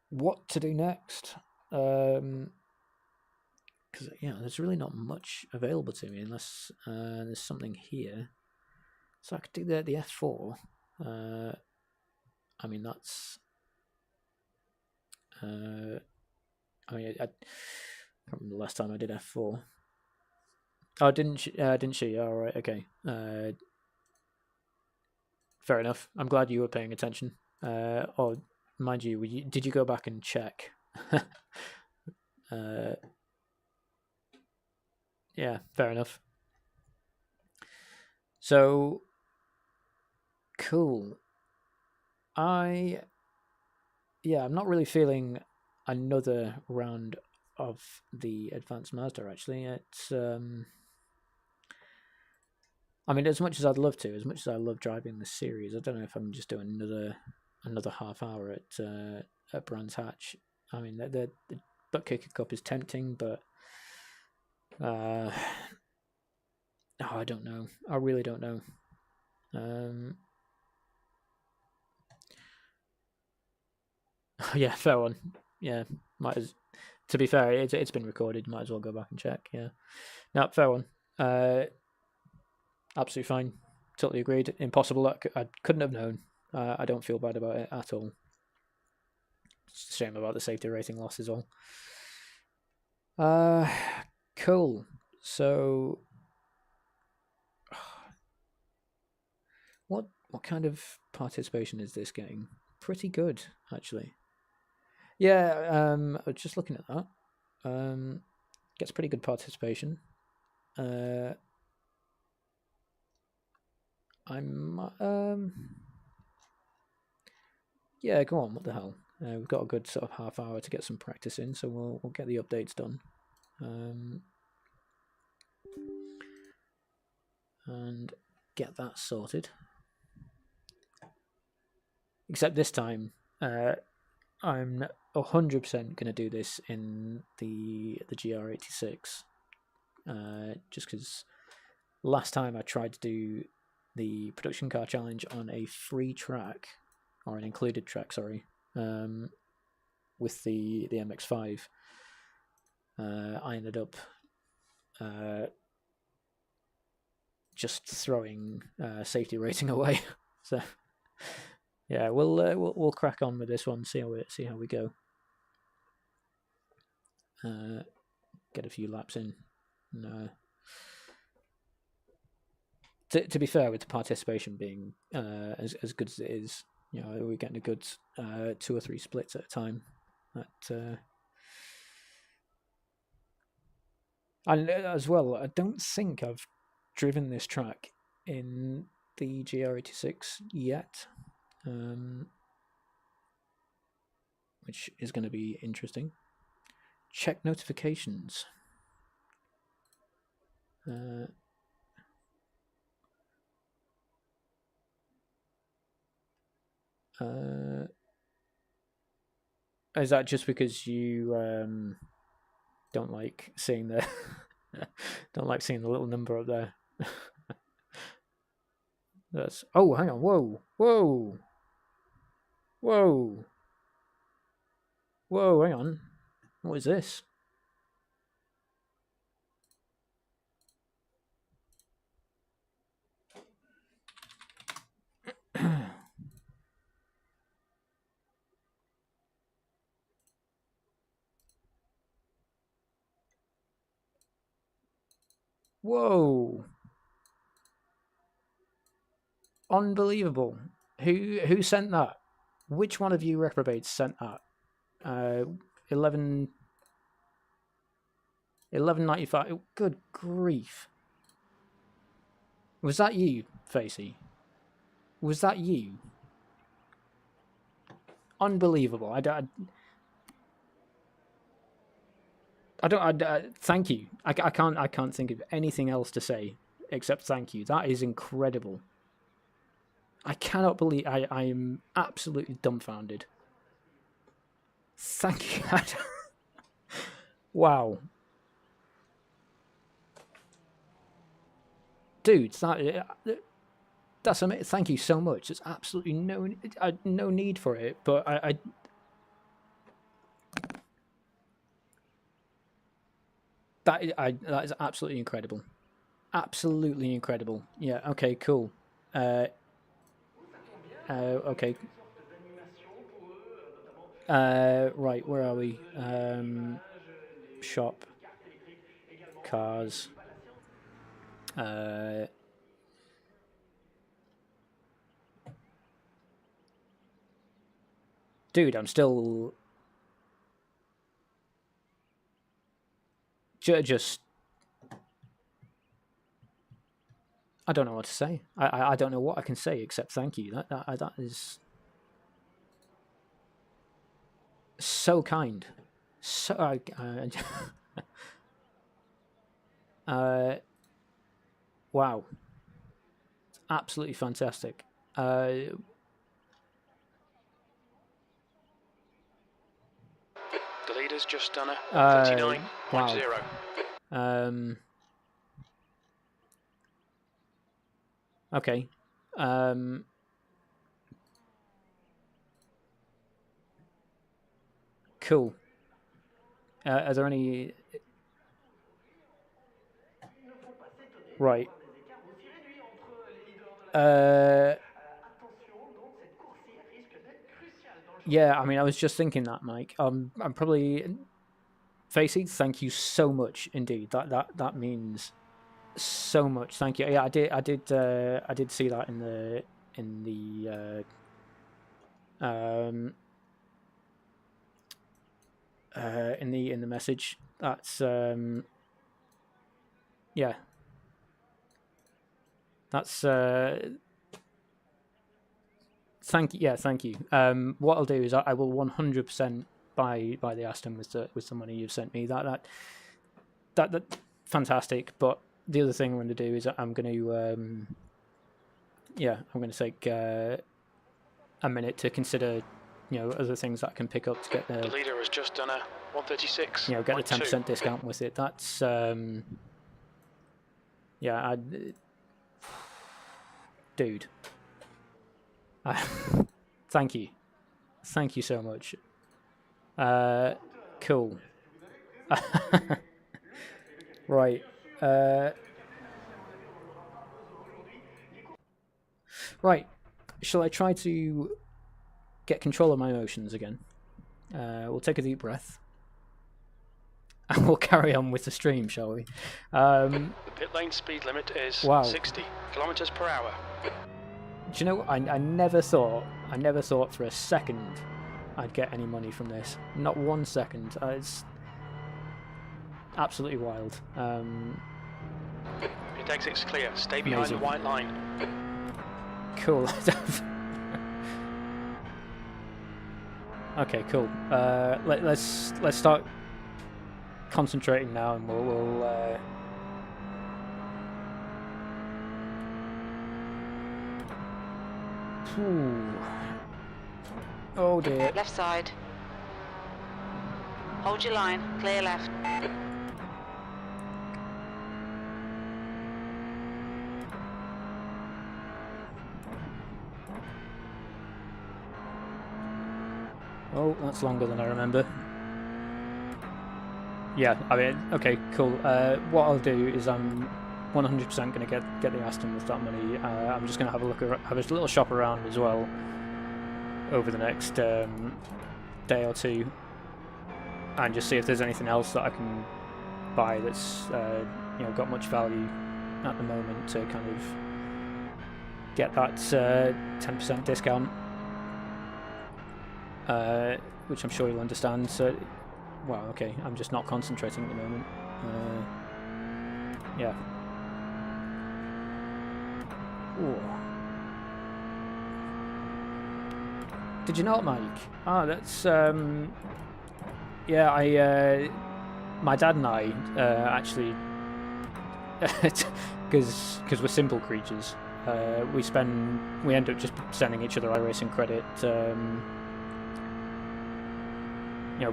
what to do next. Because there's really not much available to me unless there's something here. So I could do the F4. I mean that's. I can't remember the last time I did F4. Oh, didn't she? Oh, right, okay. Fair enough. I'm glad you were paying attention. Oh, mind you, did you go back and check? Yeah, fair enough. So, cool. I'm not really feeling another round of the Advanced Mazda, actually. It's, I mean, as much as I'd love to, as much as I love driving this series, I don't know if I'm just doing another half hour at Brands Hatch. I mean, the Butt Kicker Cup is tempting, but I don't know. I really don't know. Yeah, fair one. Yeah, might as. To be fair, it's been recorded. Might as well go back and check. Yeah, no, fair one. Absolutely fine. Totally agreed. Impossible. I couldn't have known. I don't feel bad about it at all. It's a shame about the safety rating loss as well. Cool. So, what kind of participation is this getting? Pretty good, actually. Yeah. I was just looking at that. Gets pretty good participation. Yeah, go on. What the hell? We've got a good sort of half hour to get some practice in, so we'll get the updates done. And get that sorted. Except this time, I'm 100% going to do this in the GR86. Just because last time I tried to do the production car challenge on a free track, or an included track, sorry, with the MX-5, I ended up just throwing safety rating away. So yeah, we'll crack on with this one. See how we go. Get a few laps in. No. To be fair, with the participation being as good as it is, you know, we're getting a good 2 or 3 splits at a time. And as well, I don't think I've driven this track in the GR86 yet, which is going to be interesting. Check notifications. Is that just because you don't like seeing the don't like seeing the little number up there? That's oh, hang on, whoa, hang on, what is this? Whoa. Unbelievable. Who sent that? Which one of you reprobates sent that? 1195. Good grief. Was that you, Facey? Was that you? Unbelievable. I don't, thank you. I can't think of anything else to say except thank you. That is incredible. I cannot believe I am absolutely dumbfounded. Thank you. Wow. Dude, that's amazing. Thank you so much. There's absolutely no need for it, but that is absolutely incredible. Absolutely incredible. Yeah, okay, cool. Okay. Right, where are we? Shop. Cars. Dude, I'm still just I don't know what to say. I don't know what I can say except thank you. That is so kind. So wow. Absolutely fantastic. The leader's just done a 39.0. Wow. Okay. cool. Are there any... Right. Yeah, I mean, I was just thinking that, Mike. I'm probably... Facey, thank you so much indeed. That means so much. Thank you. Yeah, I did see that in the in the message. That's yeah. That's thank you. Yeah, thank you. What I'll do is I will 100% buy the Aston with the money you've sent me. That fantastic. But the other thing I'm going to do is I'm going to take a minute to consider, other things that I can pick up to get the leader has just done a 136. Get the 10% discount with it. That's dude. Thank you so much. Cool. Right. Right. Shall I try to get control of my emotions again? We'll take a deep breath. And we'll carry on with the stream, shall we? The pit lane speed limit is 60 kilometers per hour. Do you know, I never thought for a second I'd get any money from this. Not 1 second. It's absolutely wild. Pit exit's clear. Stay behind the white line. Cool. Okay, cool. Let's start concentrating now, and we'll oh dear. Left side. Hold your line. Clear left. Oh, that's longer than I remember. Yeah, I mean, okay, cool. What I'll do is I'm 100% going to get the Aston with that money. I'm just going to have a little shop around as well over the next day or two, and just see if there's anything else that I can buy that's got much value at the moment to kind of get that 10% discount. Which I'm sure you'll understand. So, well, okay, I'm just not concentrating at the moment. Yeah. Ooh. Did you not, Mike? Oh, that's yeah. My dad and I actually, because we're simple creatures, we end up just sending each other iRacing credit.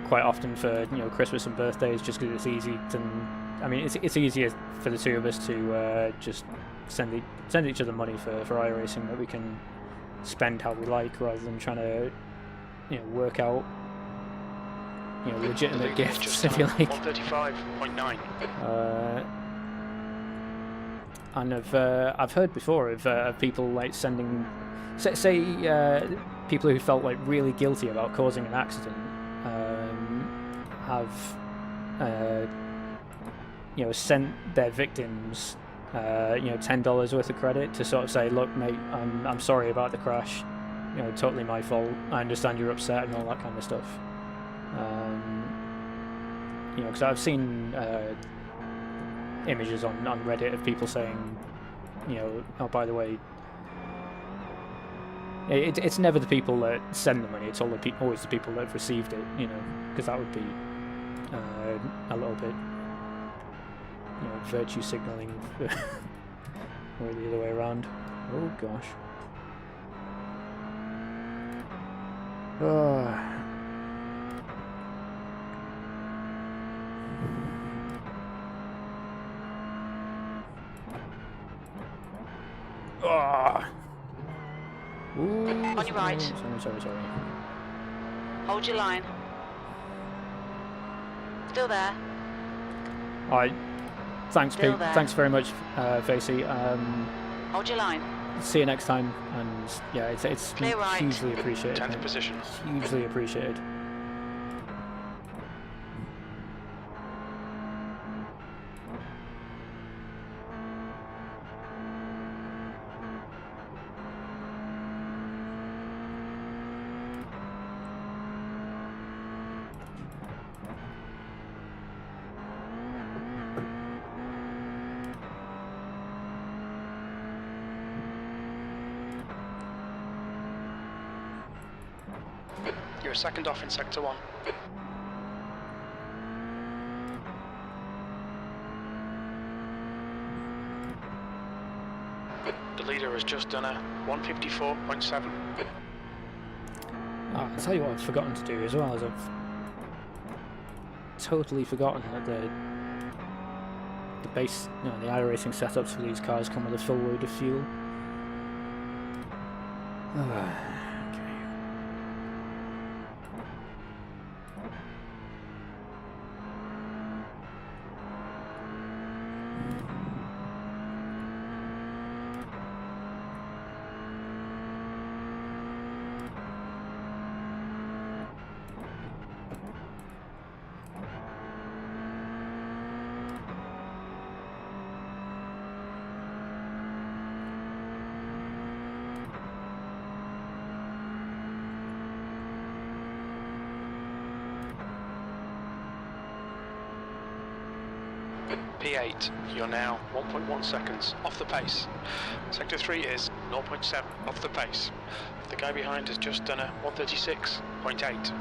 Quite often for Christmas and birthdays, just because it's easy. I mean, it's easier for the two of us to just send each other money for iRacing that we can spend how we like, rather than trying to work out legitimate gifts, if you like. 135.9. And I've heard before of people like sending, say people who felt like really guilty about causing an accident. Have sent their victims $10 worth of credit to sort of say, look mate, I'm sorry about the crash, totally my fault, I understand you're upset, and all that kind of stuff. Because I've seen images on Reddit of people saying, oh, by the way, it's never the people that send the money, it's always the people that have received it, because that would be a little bit, virtue signalling, or the other way around. Oh gosh. Ooh, on your right. Sorry. Hold your line. Still there. All right. Thanks, Still Pete. there. Thanks very much, Facey. Hold your line. See you next time. And yeah, it's Clear right. hugely appreciated. 10th mate. position. Hugely appreciated. You're a second off in sector 1. The leader has just done a 154.7. Oh, I'll tell you what I've forgotten to do as well, is I've totally forgotten that the base, the iRacing setups for these cars come with a full load of fuel. Okay. P8, you're now 1.1 seconds off the pace. Sector 3 is 0.7 off the pace. The guy behind has just done a 136.8.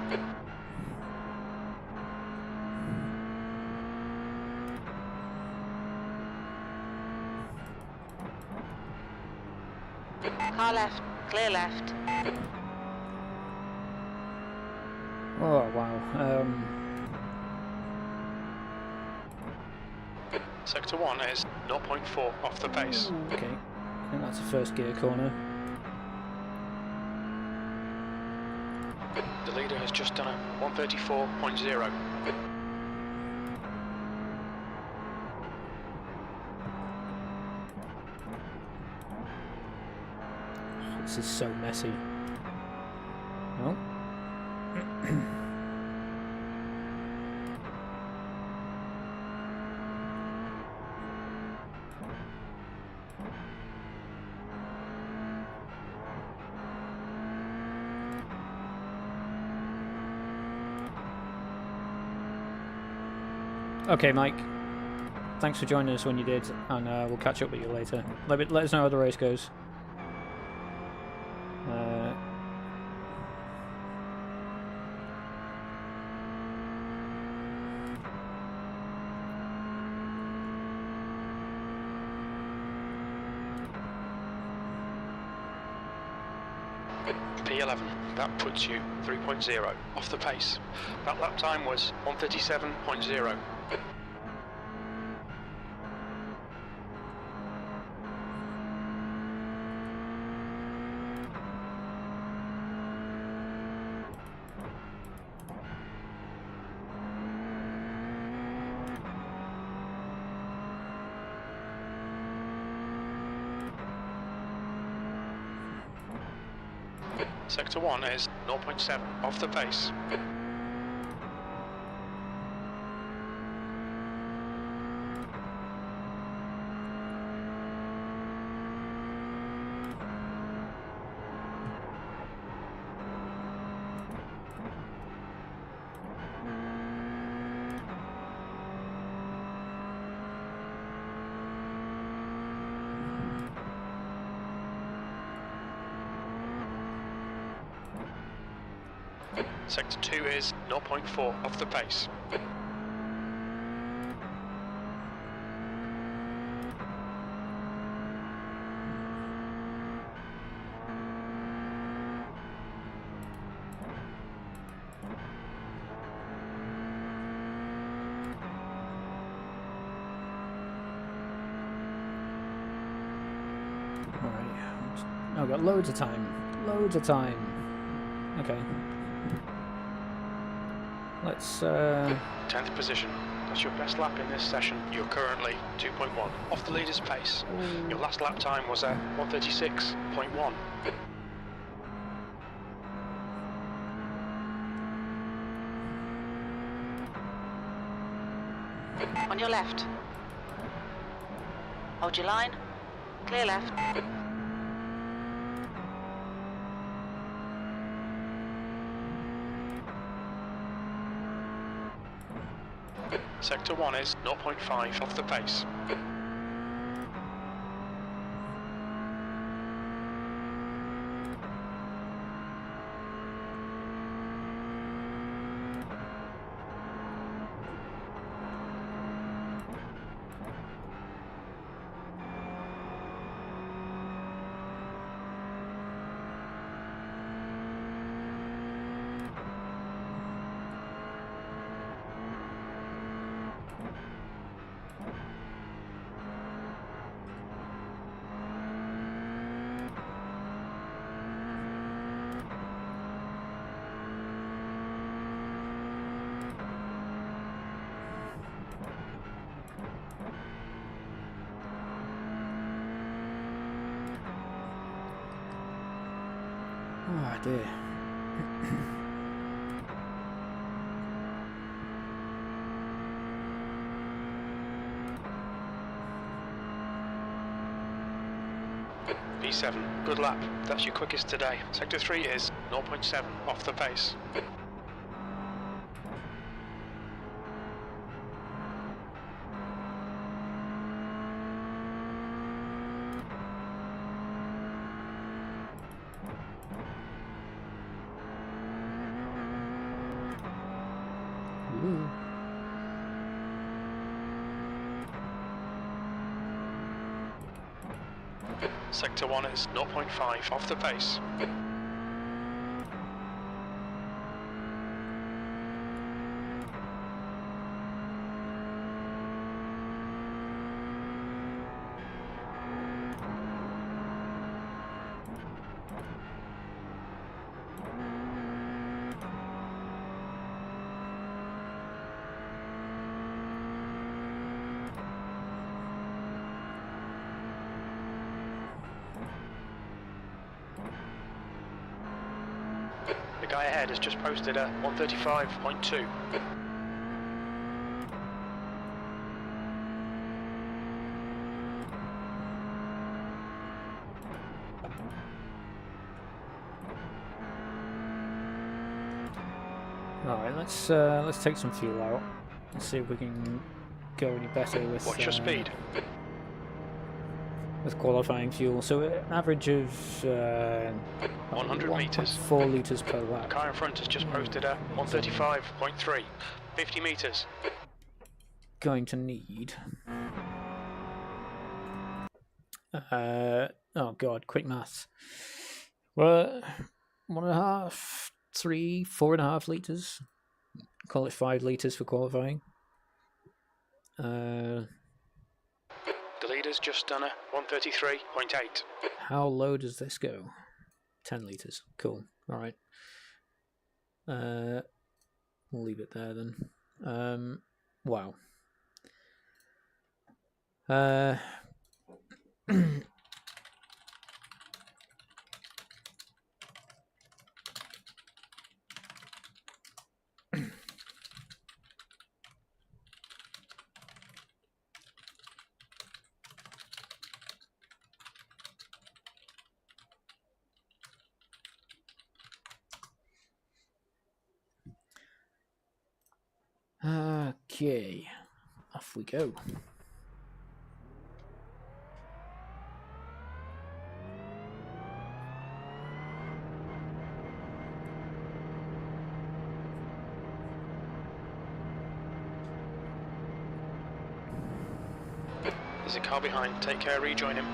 Car left. Clear left. Oh wow. Sector 1 is 0.4 off the pace. Okay. I think that's a first gear corner. The leader has just done a 134.0. This is so messy. No. Okay, Mike. Thanks for joining us when you did, and we'll catch up with you later. Let us know how the race goes. P11, that puts you 3.0 off the pace. That lap time was 137.0. Sector 1 is 0.7 off the pace. Sector 2 is 0.4 off the pace. Alright. I've got loads of time. Loads of time. Okay. Let's 10th position. That's your best lap in this session. You're currently 2.1 off the leader's pace. Your last lap time was at 1:36.1. On your left. Hold your line. Clear left. Sector 1 is 0.5 off the pace. Oh dear. P7, good lap. That's your quickest today. Sector 3 is 0.7 off the pace. Ooh. Sector 1 is 0.5 off the pace. The guy ahead has just posted a 1:35.2. Alright, let's take some fuel out and see if we can go any better with What's your speed? with qualifying fuel. So an average of 100 metres. 4 litres per The lap. car in front has just posted a 1:35.3. 50 metres. Going to need oh god, quick maths. Well, 1.5, 3, 4.5 litres. Call it 5 litres for qualifying. The leader's just done a 1:33.8. How low does this go? 10 litres. Cool. Alright. We'll leave it there then. Wow. Okay, off we go. There's a car behind. Take care, rejoin him.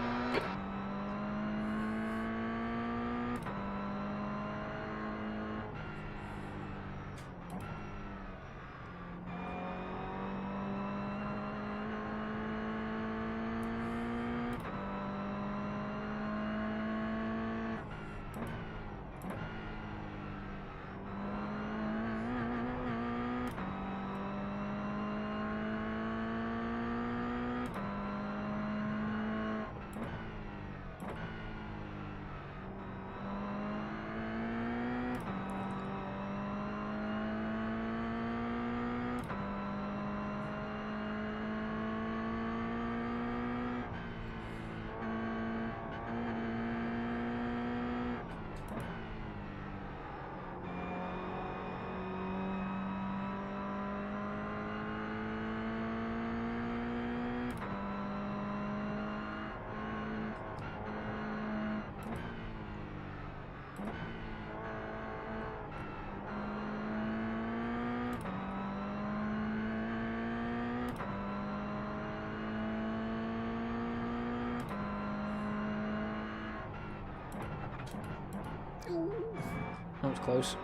was close.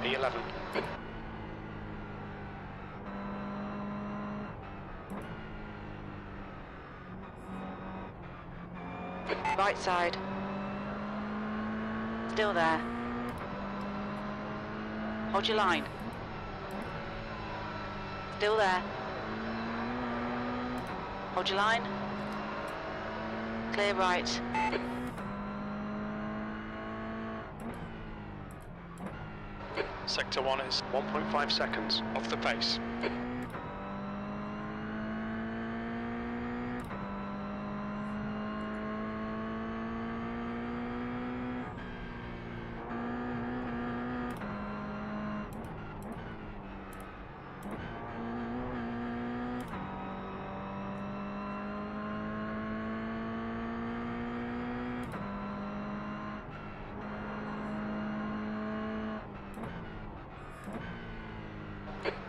P11. Right side. Still there. Hold your line. Still there. Hold your line. Clear right. Sector 1 is 1.5 seconds off the pace.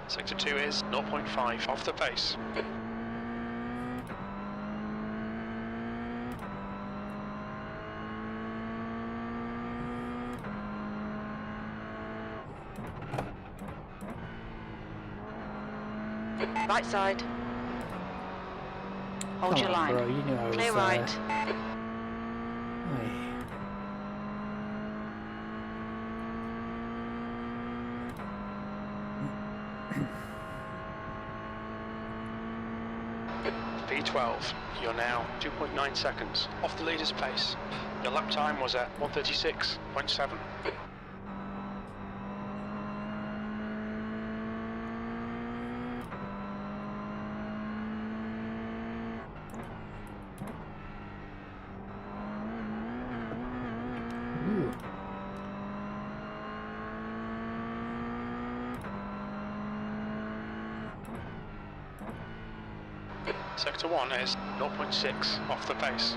Sector 2 is 0.5 off the pace. Right side. Hold Come your on, line. bro, you knew I was Clear there. right. Aye. P12, you're now 2.9 seconds off the leader's pace. Your lap time was at 1:36.7. Ooh. Sector 1 is 0.6 off the pace.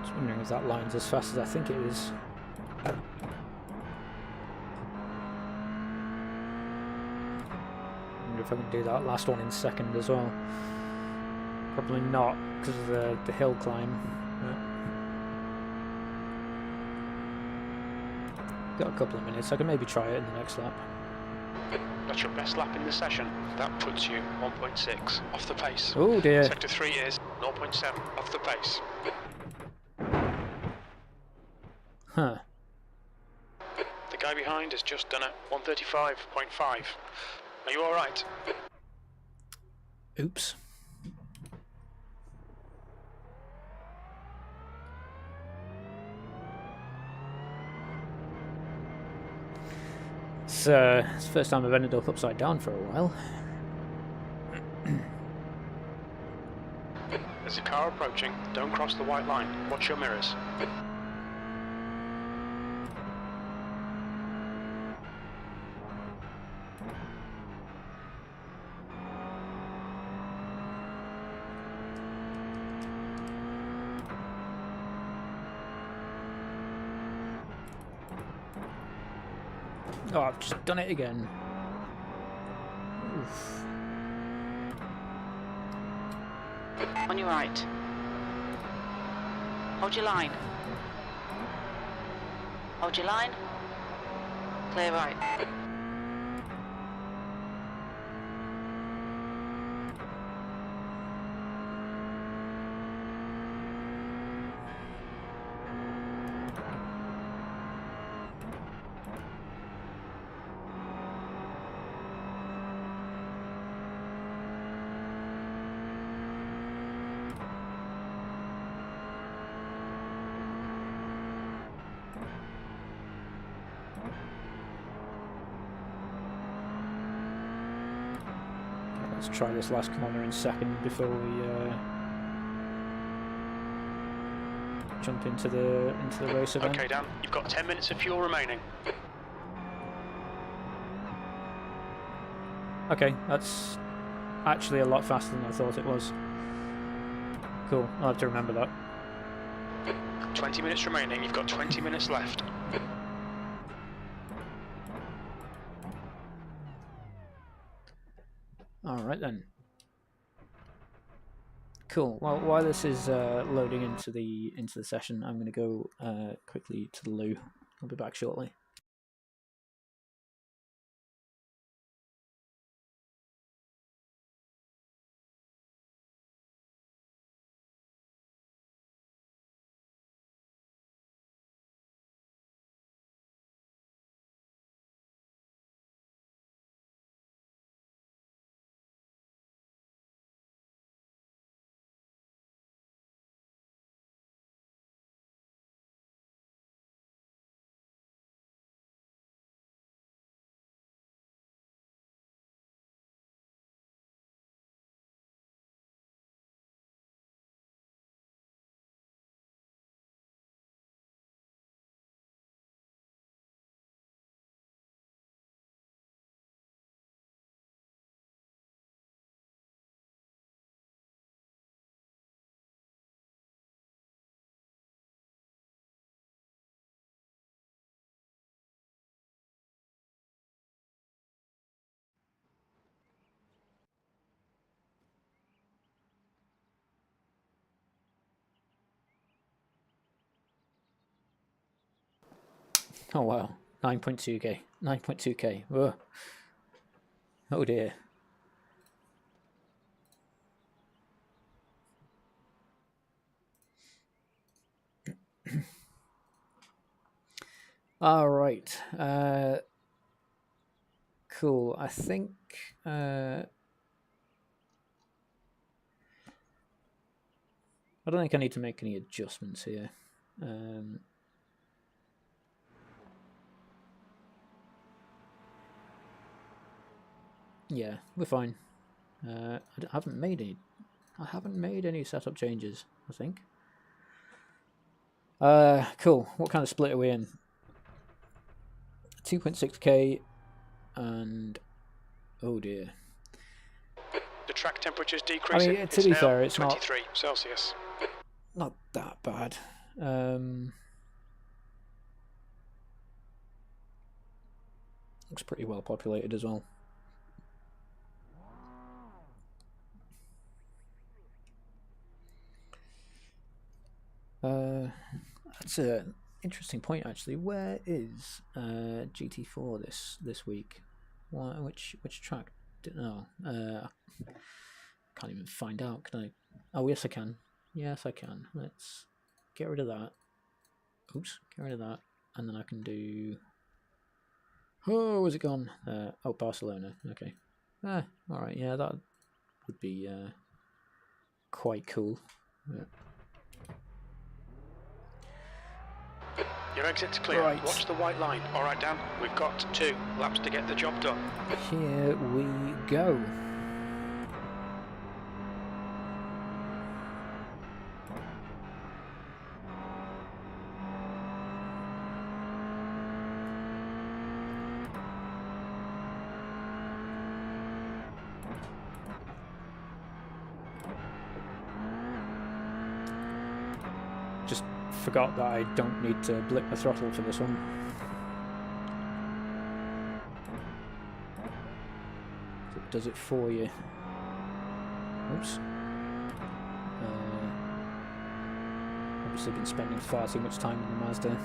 Just wondering if that line's as fast as I think it is. Wonder if I can do that last one in second as well. Probably not because of the hill climb. Got a couple of minutes. I can maybe try it in the next lap. That's your best lap in the session. That puts you 1.6 off the pace. Oh dear. Sector 3 is 0.7 off the pace. Huh. The guy behind has just done it. 1:35.5. Are you alright? Oops. It's the first time I've ended up upside down for a while. There's a car approaching. Don't cross the white line. Watch your mirrors. Oh, I've just done it again. Oof. On your right. Hold your line. Hold your line. Clear right. Let's try this last corner in second before we jump into the race event. Okay, Dan, you've got 10 minutes of fuel remaining. Okay, that's actually a lot faster than I thought it was. Cool, I'll have to remember that. 20 minutes remaining, you've got 20 minutes left. Alright then. Cool. Well, while this is loading into the session, I'm going to go quickly to the loo. I'll be back shortly. Oh wow, 9.2k, 9.2k. Ugh. Oh dear. All right. Cool. I think. I don't think I need to make any adjustments here. Yeah, we're fine. I haven't made any setup changes, I think. Cool. What kind of split are we in? 2.6k and oh dear. The track temperature's decreasing. I mean, to be fair, it's 23 Celsius. Not that bad. Looks pretty well populated as well. That's an interesting point actually. Where is GT4 this week? Which track? No, can't even find out. Can I? Oh yes, I can. Yes, I can. Let's get rid of that. Oops, get rid of that, and then I can do. Oh, where's it gone? Oh, Barcelona. Okay. All right. Yeah, that would be quite cool. Yeah. Your exit's clear. Right. Watch the white line. All right, Dan. We've got 2 laps to get the job done. Here we go. Just forgot that I don't need to blip the throttle for this one. It does it for you. Oops. Obviously been spending far too much time in the Mazda.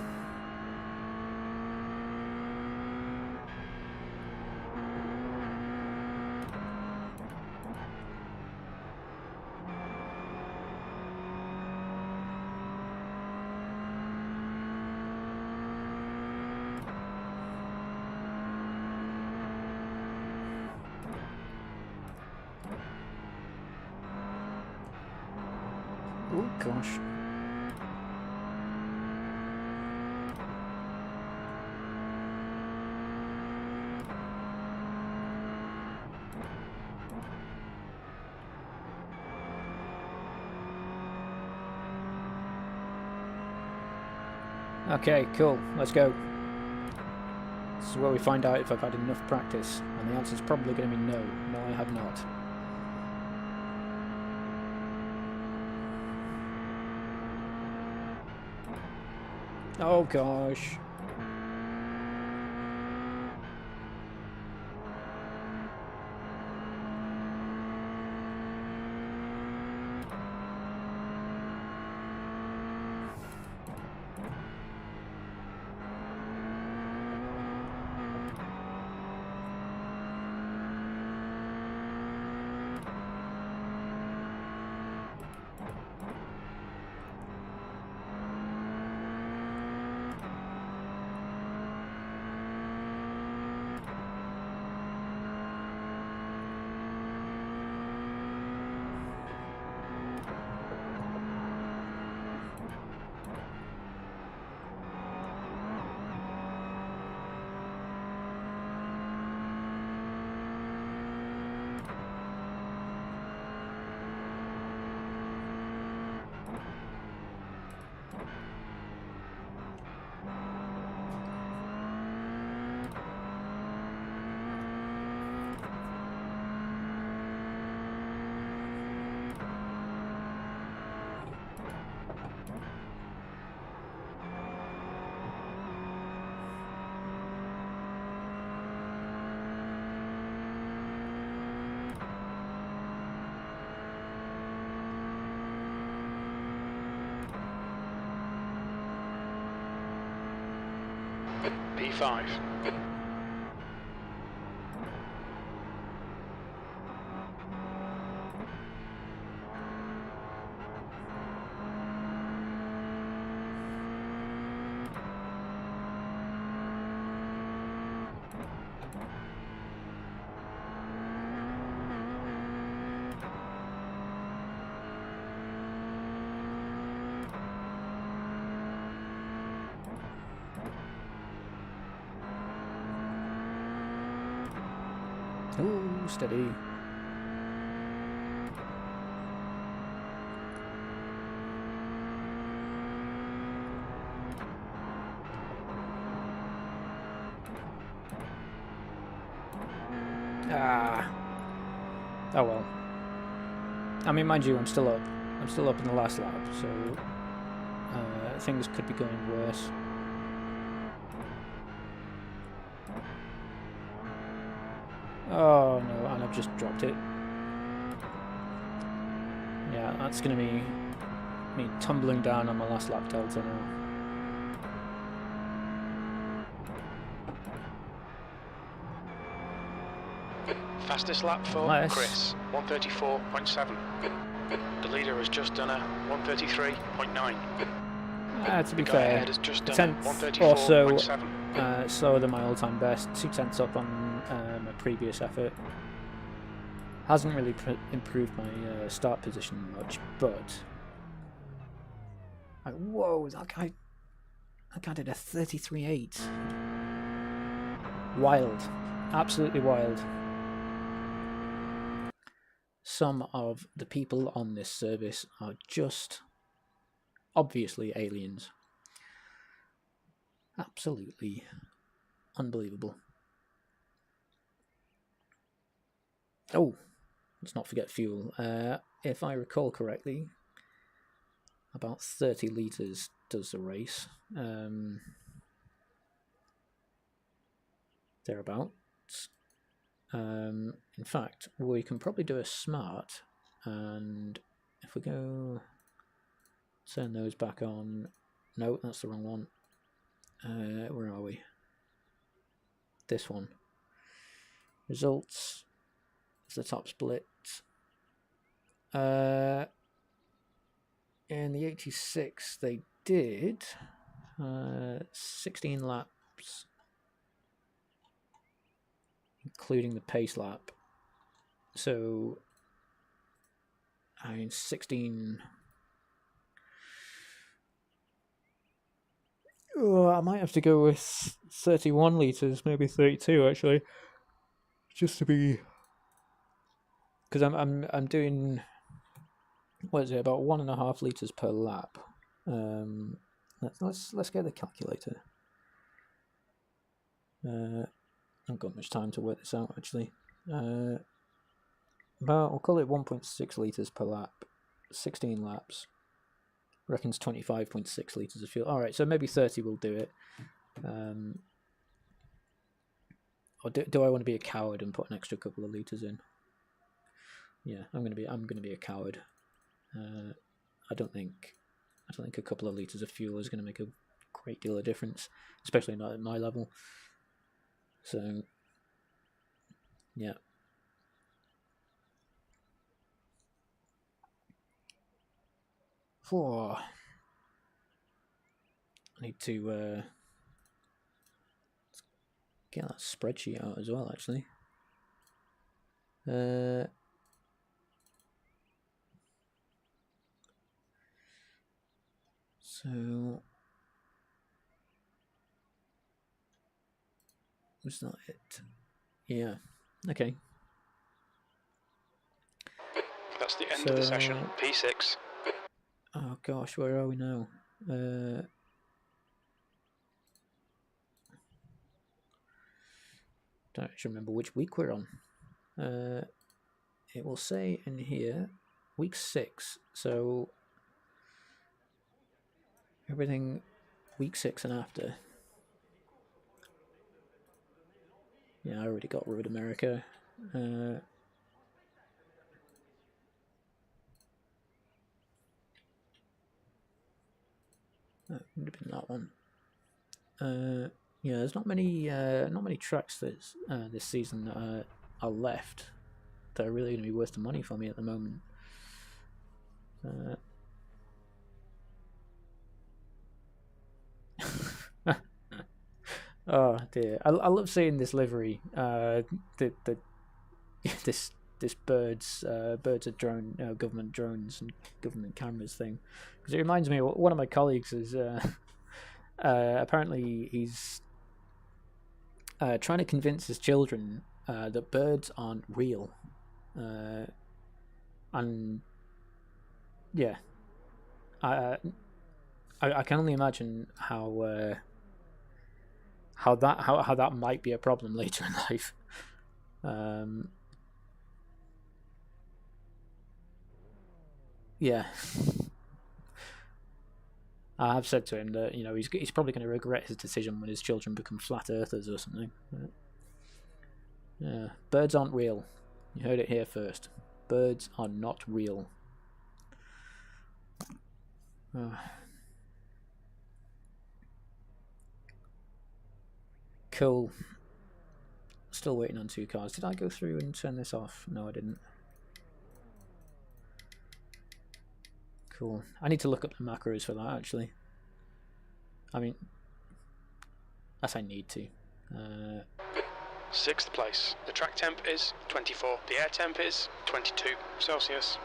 Oh gosh. Okay, cool. Let's go. This is where we find out if I've had enough practice, and the answer's probably going to be no. No, I have not. Oh gosh. P5. Ooh, steady. Ah. Oh well. I mean, mind you, I'm still up. I'm still up in the last lap, so things could be going worse. Oh no, and I've just dropped it. Yeah, that's gonna be me tumbling down on my last lap delta now. Fastest lap for Chris, 134.7. The leader has just done a 133.9. To be fair, has just a done tenth or so 134.7. slower than my all-time best, 2 tenths up on my previous effort. Hasn't really improved my start position much, but whoa, that guy did a 33.8. Wild, absolutely wild. Some of the people on this service are just obviously aliens. Absolutely unbelievable. Oh, let's not forget fuel. If I recall correctly, about 30 litres does the race. Thereabouts. In fact, we can probably do a smart, and if we go turn those back on. No, that's the wrong one. Where are we? This one. Results. It's the top split. In the 86, they did 16 laps, including the pace lap. So, I mean, 16. Oh, I might have to go with 31 litres, maybe 32 actually, just to be, because I'm doing, what is it, about 1.5 litres per lap, let's get the calculator. I haven't got much time to work this out actually. About, we'll call it 1.6 litres per lap, 16 laps. Reckons 25.6 litres of fuel. Alright, so maybe 30 will do it. Or do I want to be a coward and put an extra couple of litres in? Yeah, I'm gonna be a coward. I don't think a couple of litres of fuel is gonna make a great deal of difference, especially not at my level. So yeah. I need to get that spreadsheet out as well, actually. So was that it? Yeah. Okay. That's the end of the session. P6. Oh gosh, where are we now? Don't actually remember which week we're on. It will say in here week 6, so everything week 6 and after. Yeah, I already got Road America. That would have been that one. Yeah, there's not many tracks this season are left that are really going to be worth the money for me at the moment. Oh dear, I love seeing this livery. This birds of drone government drones and government cameras thing, because it reminds me of one of my colleagues is apparently he's trying to convince his children that birds aren't real, and yeah, I can only imagine how that might be a problem later in life. Yeah, I have said to him that he's probably going to regret his decision when his children become flat earthers or something. But, yeah, birds aren't real. You heard it here first. Birds are not real. Cool. Still waiting on 2 cars. Did I go through and turn this off? No, I didn't. Cool. I need to look up the macros for that, actually. I mean, as I need to. 6th place. The track temp is 24. The air temp is 22 Celsius.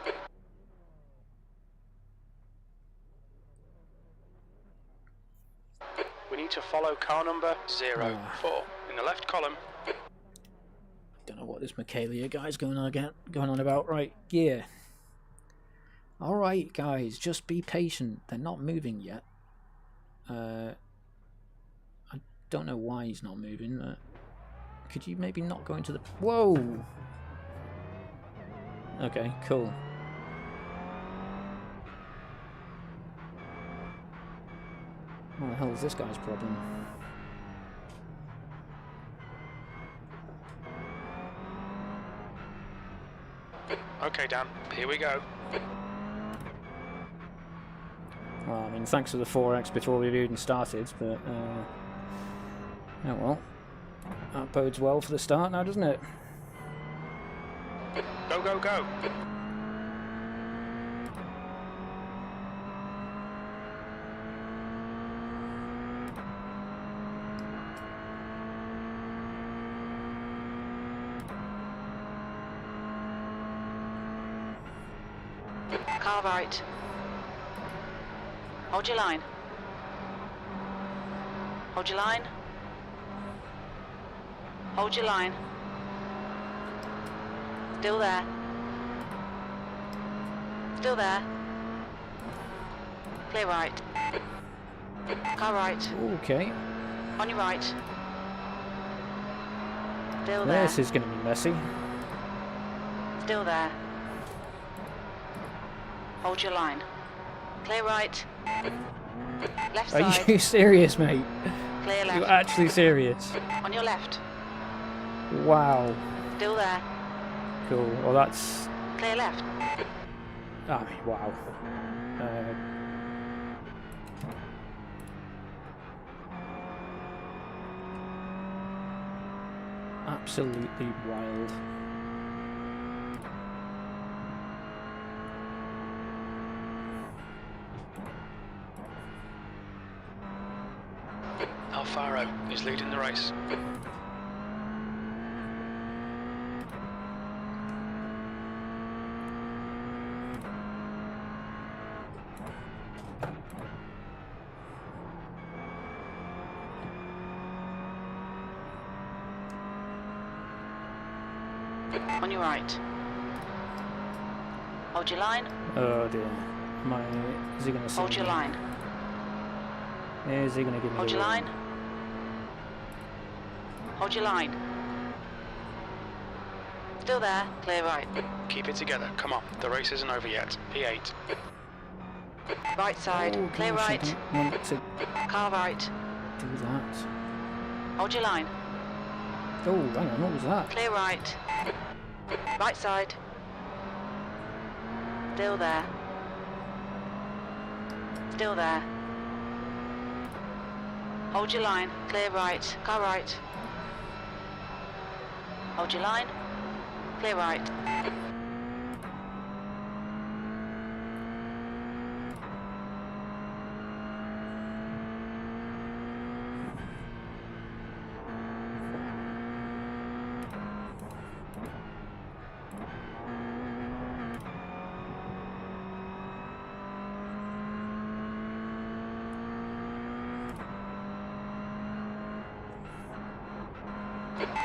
We need to follow car number 04 in the left column. Don't know what this Michaelia guy's going on about. Right, yeah. Alright guys, just be patient. They're not moving yet. I don't know why he's not moving. Could you maybe not go into the... Whoa! Okay, cool. What the hell is this guy's problem? Okay, Dan, here we go. Well, I mean, thanks for the 4x before we've even started, but, oh well. That bodes well for the start now, doesn't it? Go, go, go! Car right. Hold your line. Hold your line. Hold your line. Still there. Still there. Clear right. Car right. Okay. On your right. Still there. This is going to be messy. Still there. Hold your line. Clear right. Left Are side. you serious, mate? Clear left. You're actually serious? On your left. Wow. Still there. Cool. Well, that's... Clear left. I mean, wow. Absolutely wild. Alfaro is leading the race. On your right. Hold your line. Oh dear. Is he going to see Hold your me? line. Is he going to give me Hold the your win? line. Hold your line. Still there. Clear right. Keep it together. Come on. The race isn't over yet. P8. Right side. Oh, Clear gosh, I right. don't want to Car right. do that. Hold your line. Oh, hang on, what was that? Clear right. Right side. Still there. Still there. Hold your line. Clear right. Car right. Hold your line. Clear right.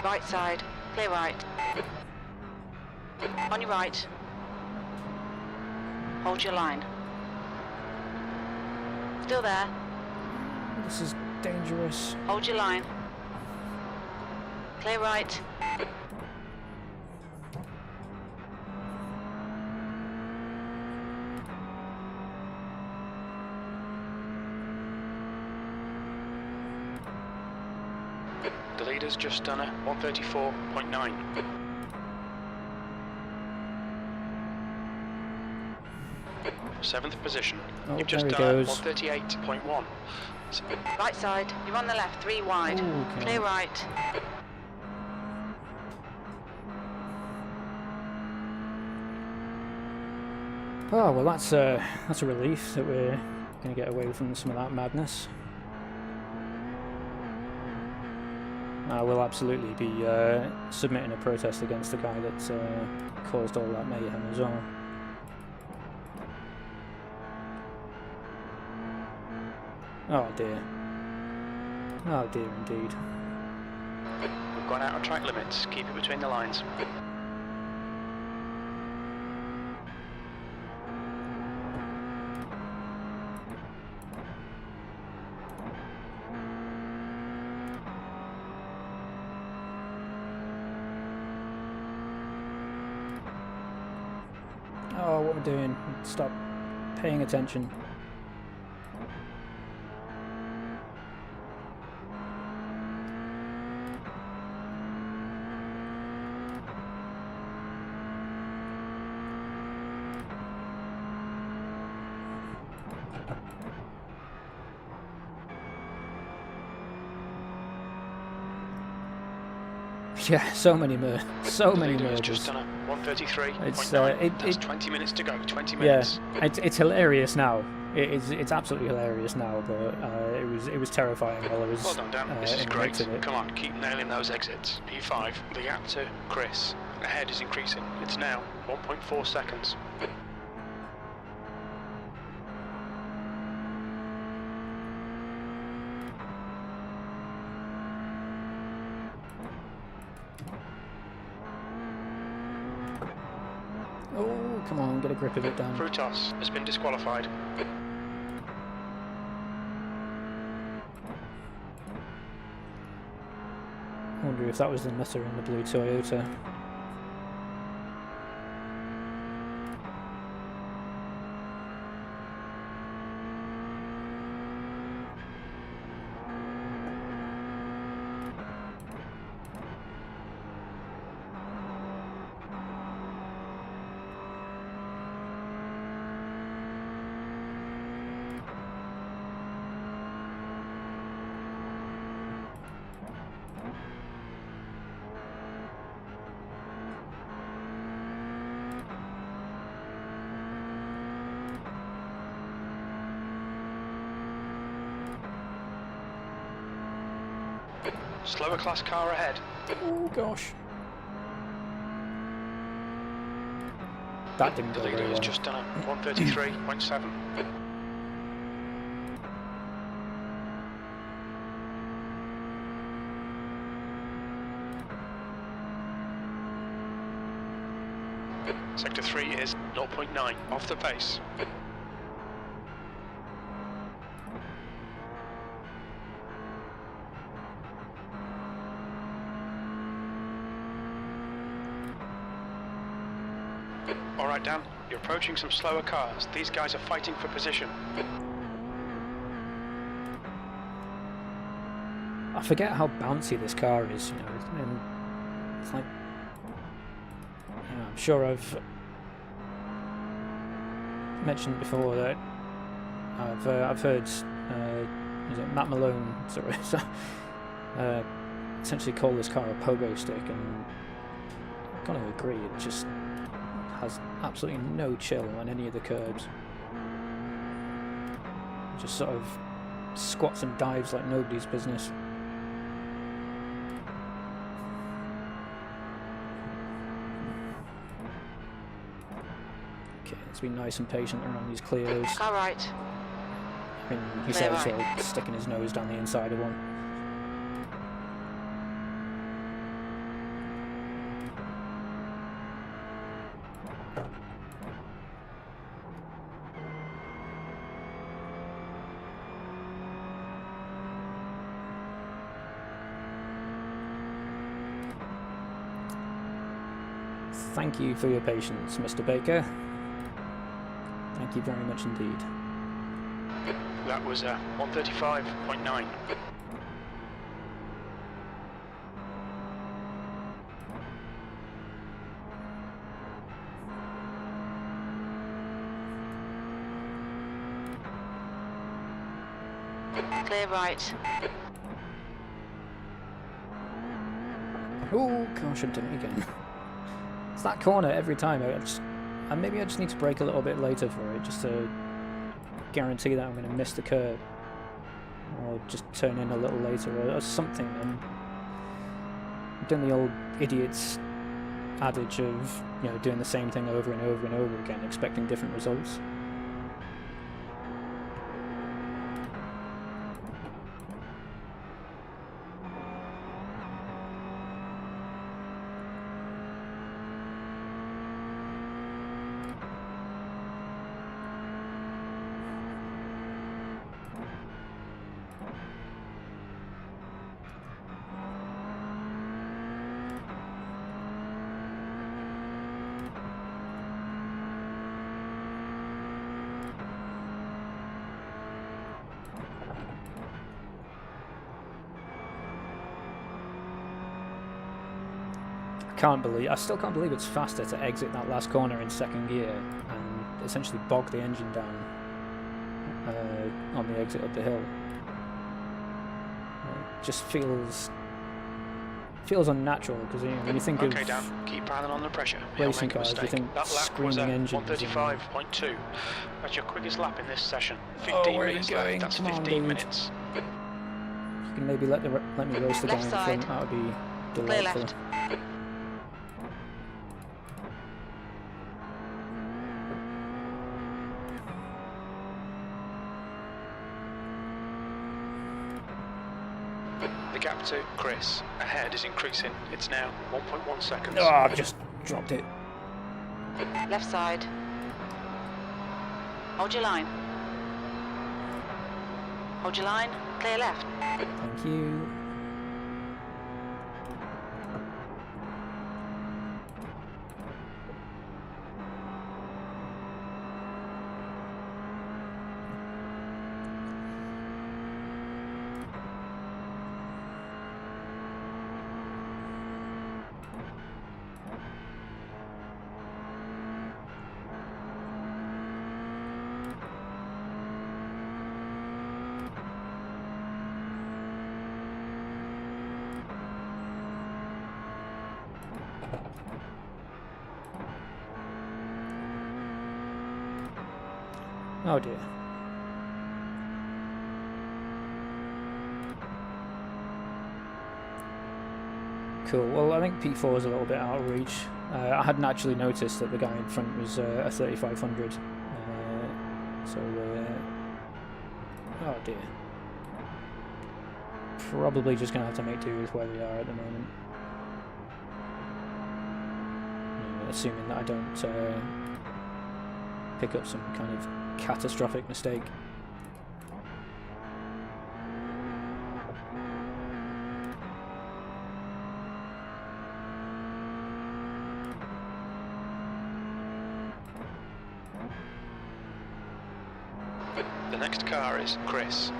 Right side. Clear right. On your right. Hold your line. Still there. This is dangerous. Hold your line. Clear right. The leader's just done a 134.9. Seventh position. Oh, You've just there he done a goes. 138.1. Right side. You're on the left. 3 wide. Ooh, okay. Clear right. Oh well, that's a relief that we're going to get away from some of that madness. I will absolutely be submitting a protest against the guy that caused all that mayhem as well. Oh dear. Oh dear indeed. We've gone out of track limits. Keep it between the lines. Oh, what we're doing. Stop paying attention. Yeah, so many murders. Just done a 133.9. It's That's 20 minutes to go. 20 minutes. Yeah, it's hilarious now. It's absolutely hilarious now, but it was terrifying while I was Well done, Dan. This is in the great. mix of it. Come on, keep nailing those exits. P5. The gap to Chris ahead is increasing. It's now 1.4 seconds. Oh, come on, get a grip of it, Dan. Frutos has been disqualified. wonder if that was the nutter in the blue Toyota. Slower class car ahead. Oh gosh. That didn't go The leader very has well. just done a 133.7. Sector 3 is 0.9 off the pace. Alright Dan, you're approaching some slower cars. These guys are fighting for position. I forget how bouncy this car is, you know, and it's like, you know, I'm sure I've mentioned before that I've heard is it Matt Malone essentially call this car a pogo stick, and I've got to agree, it just has absolutely no chill on any of the curbs. Just sort of squats and dives like nobody's business. Okay, let's be nice and patient around these clears. Car right. I mean, he Clear says right. he'll sticking his nose down the inside of one. Thank you for your patience, Mr. Baker. Thank you very much indeed. That was 135.9. Clear right. Oh gosh, I've done it again. It's that corner every time. Maybe I just need to brake a little bit later for it, just to guarantee that I'm going to miss the curve, or just turn in a little later, or something. I'm doing the old idiot's adage of, you know, doing the same thing over and over and over again, expecting different results. I still can't believe it's faster to exit that last corner in second gear and essentially bog the engine down on the exit up the hill. It just feels unnatural, because, you know, when you think Okay, of Dan, keep piling on the pressure. racing cars, you think that lap was screaming engines. 135.2. That's your quickest lap in this session. 15 where are you minutes going? left. That's Come on, 15 dude. minutes. You can maybe let me race the guy Left in side. front. That would be Clear delightful. left. The gap to Chris ahead is increasing. It's now 1.1 seconds. Oh, I've just dropped it. Left side. Hold your line. Hold your line. Clear left. Thank you. Oh dear. Cool. Well, I think P4 is a little bit out of reach. I hadn't actually noticed that the guy in front was a 3500. Oh dear. Probably just going to have to make do with where we are at the moment. Assuming that I don't pick up some kind of catastrophic mistake. The next car is Chris.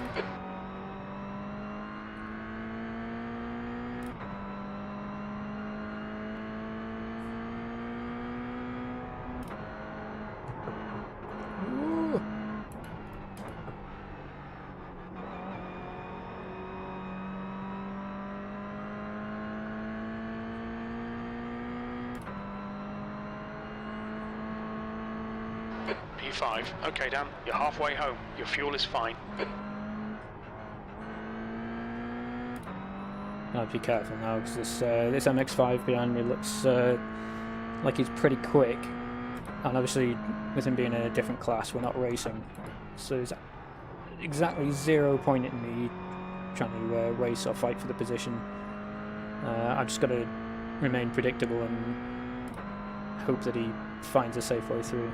P5. Okay, Dan, you're halfway home. Your fuel is fine. I'd be careful now because this MX-5 behind me looks like he's pretty quick, and obviously with him being in a different class, we're not racing, so there's exactly 0 point in me trying to race or fight for the position. I've just got to remain predictable and hope that he finds a safe way through.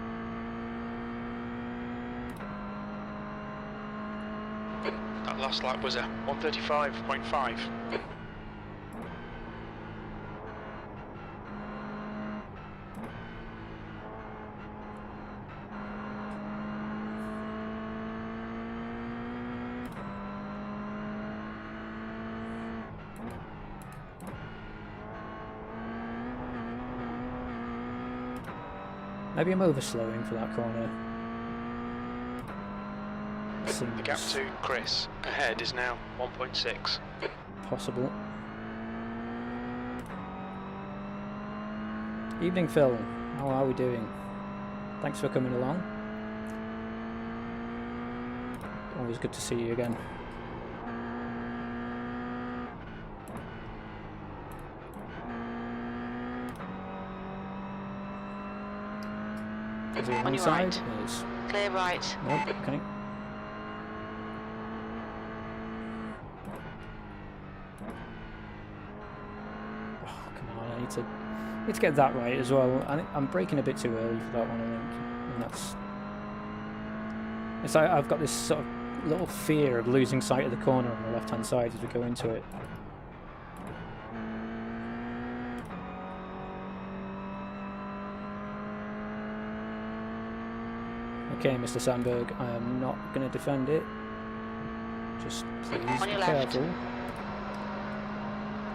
That last lap was a 135.5. Maybe I'm overslowing for that corner. The gap to Chris ahead is now 1.6. Possible. Evening, Phil. How are we doing? Thanks for coming along. Always good to see you again. Is it On one your side? right. Yes. Clear right. Nope, okay. Oh, come on, I need to get that right as well. I'm braking a bit too early for that one, I think. And it's like I've got this sort of little fear of losing sight of the corner on the left-hand side as we go into it. Okay, Mr. Sandberg, I am not going to defend it. Just please On be your left. careful.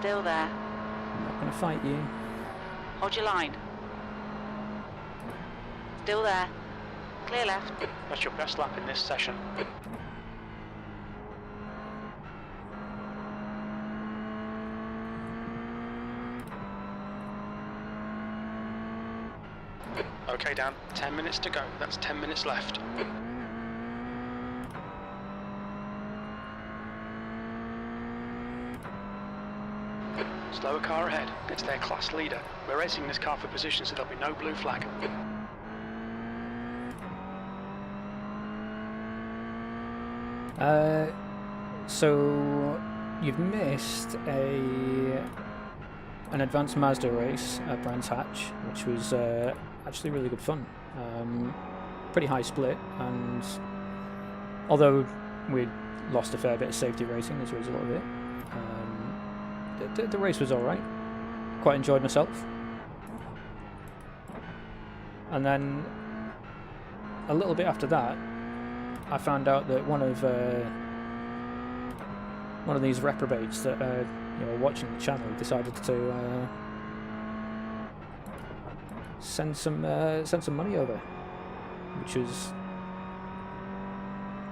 Still there. I'm not going to fight you. Hold your line. Still there. Clear left. That's your best lap in this session. Okay, Dan, 10 minutes to go. That's 10 minutes left. Slower car ahead. It's their class leader. We're racing this car for position, so there'll be no blue flag. So you've missed an advanced Mazda race at Brands Hatch, which was actually really good fun. Pretty high split, and although we'd lost a fair bit of safety racing as a result of it, the race was alright. Quite enjoyed myself. And then a little bit after that, I found out that one of these reprobates that watching the channel decided to send some money over, which was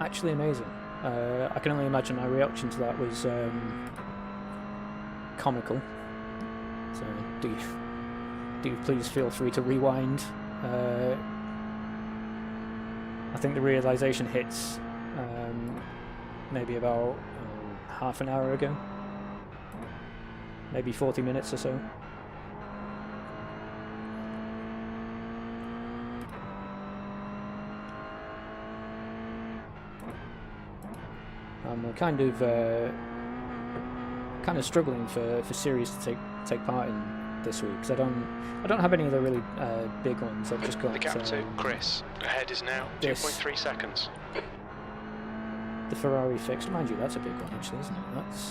actually amazing. I can only imagine my reaction to that was comical. So do please feel free to rewind I think the realisation hits maybe about half an hour ago, maybe 40 minutes or so. I'm kind of struggling for series to take part in this week, because I don't have any other really big ones. I've just got the gap to Chris ahead is now 2.3 seconds. The Ferrari fix, mind you, that's a big one actually, isn't it?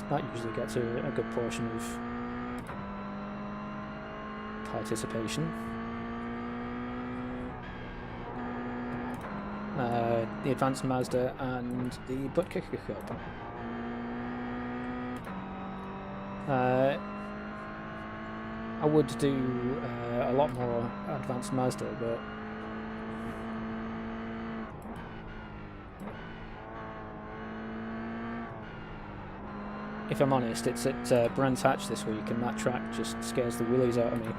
That usually gets a good portion of participation. The Advanced Mazda and the Butt Kicker Cup. I would do a lot more Advanced Mazda, but if I'm honest, it's at Brands Hatch this week, and that track just scares the willies out of me.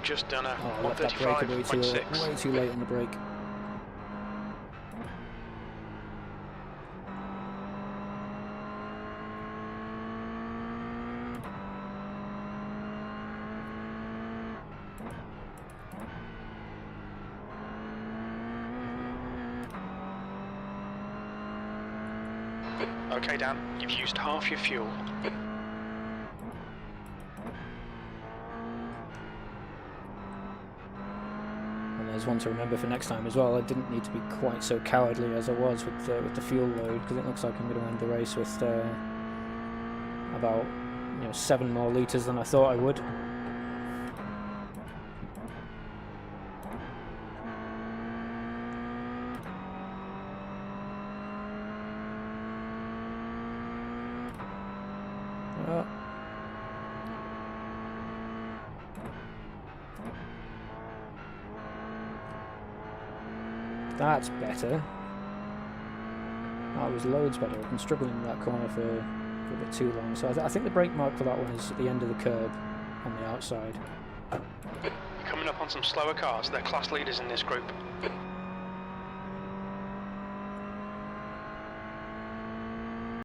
Just done a 135.6. Way too late on the brake. Okay, Dan, you've used half your fuel. There's one to remember for next time as well. I didn't need to be quite so cowardly as I was with the fuel load, because it looks like I'm going to end the race with about 7 more litres than I thought I would. That's better. That was loads better. I've been struggling in that corner for a bit too long. So I think the brake mark for that one is at the end of the curb on the outside. Coming up on some slower cars. They're class leaders in this group.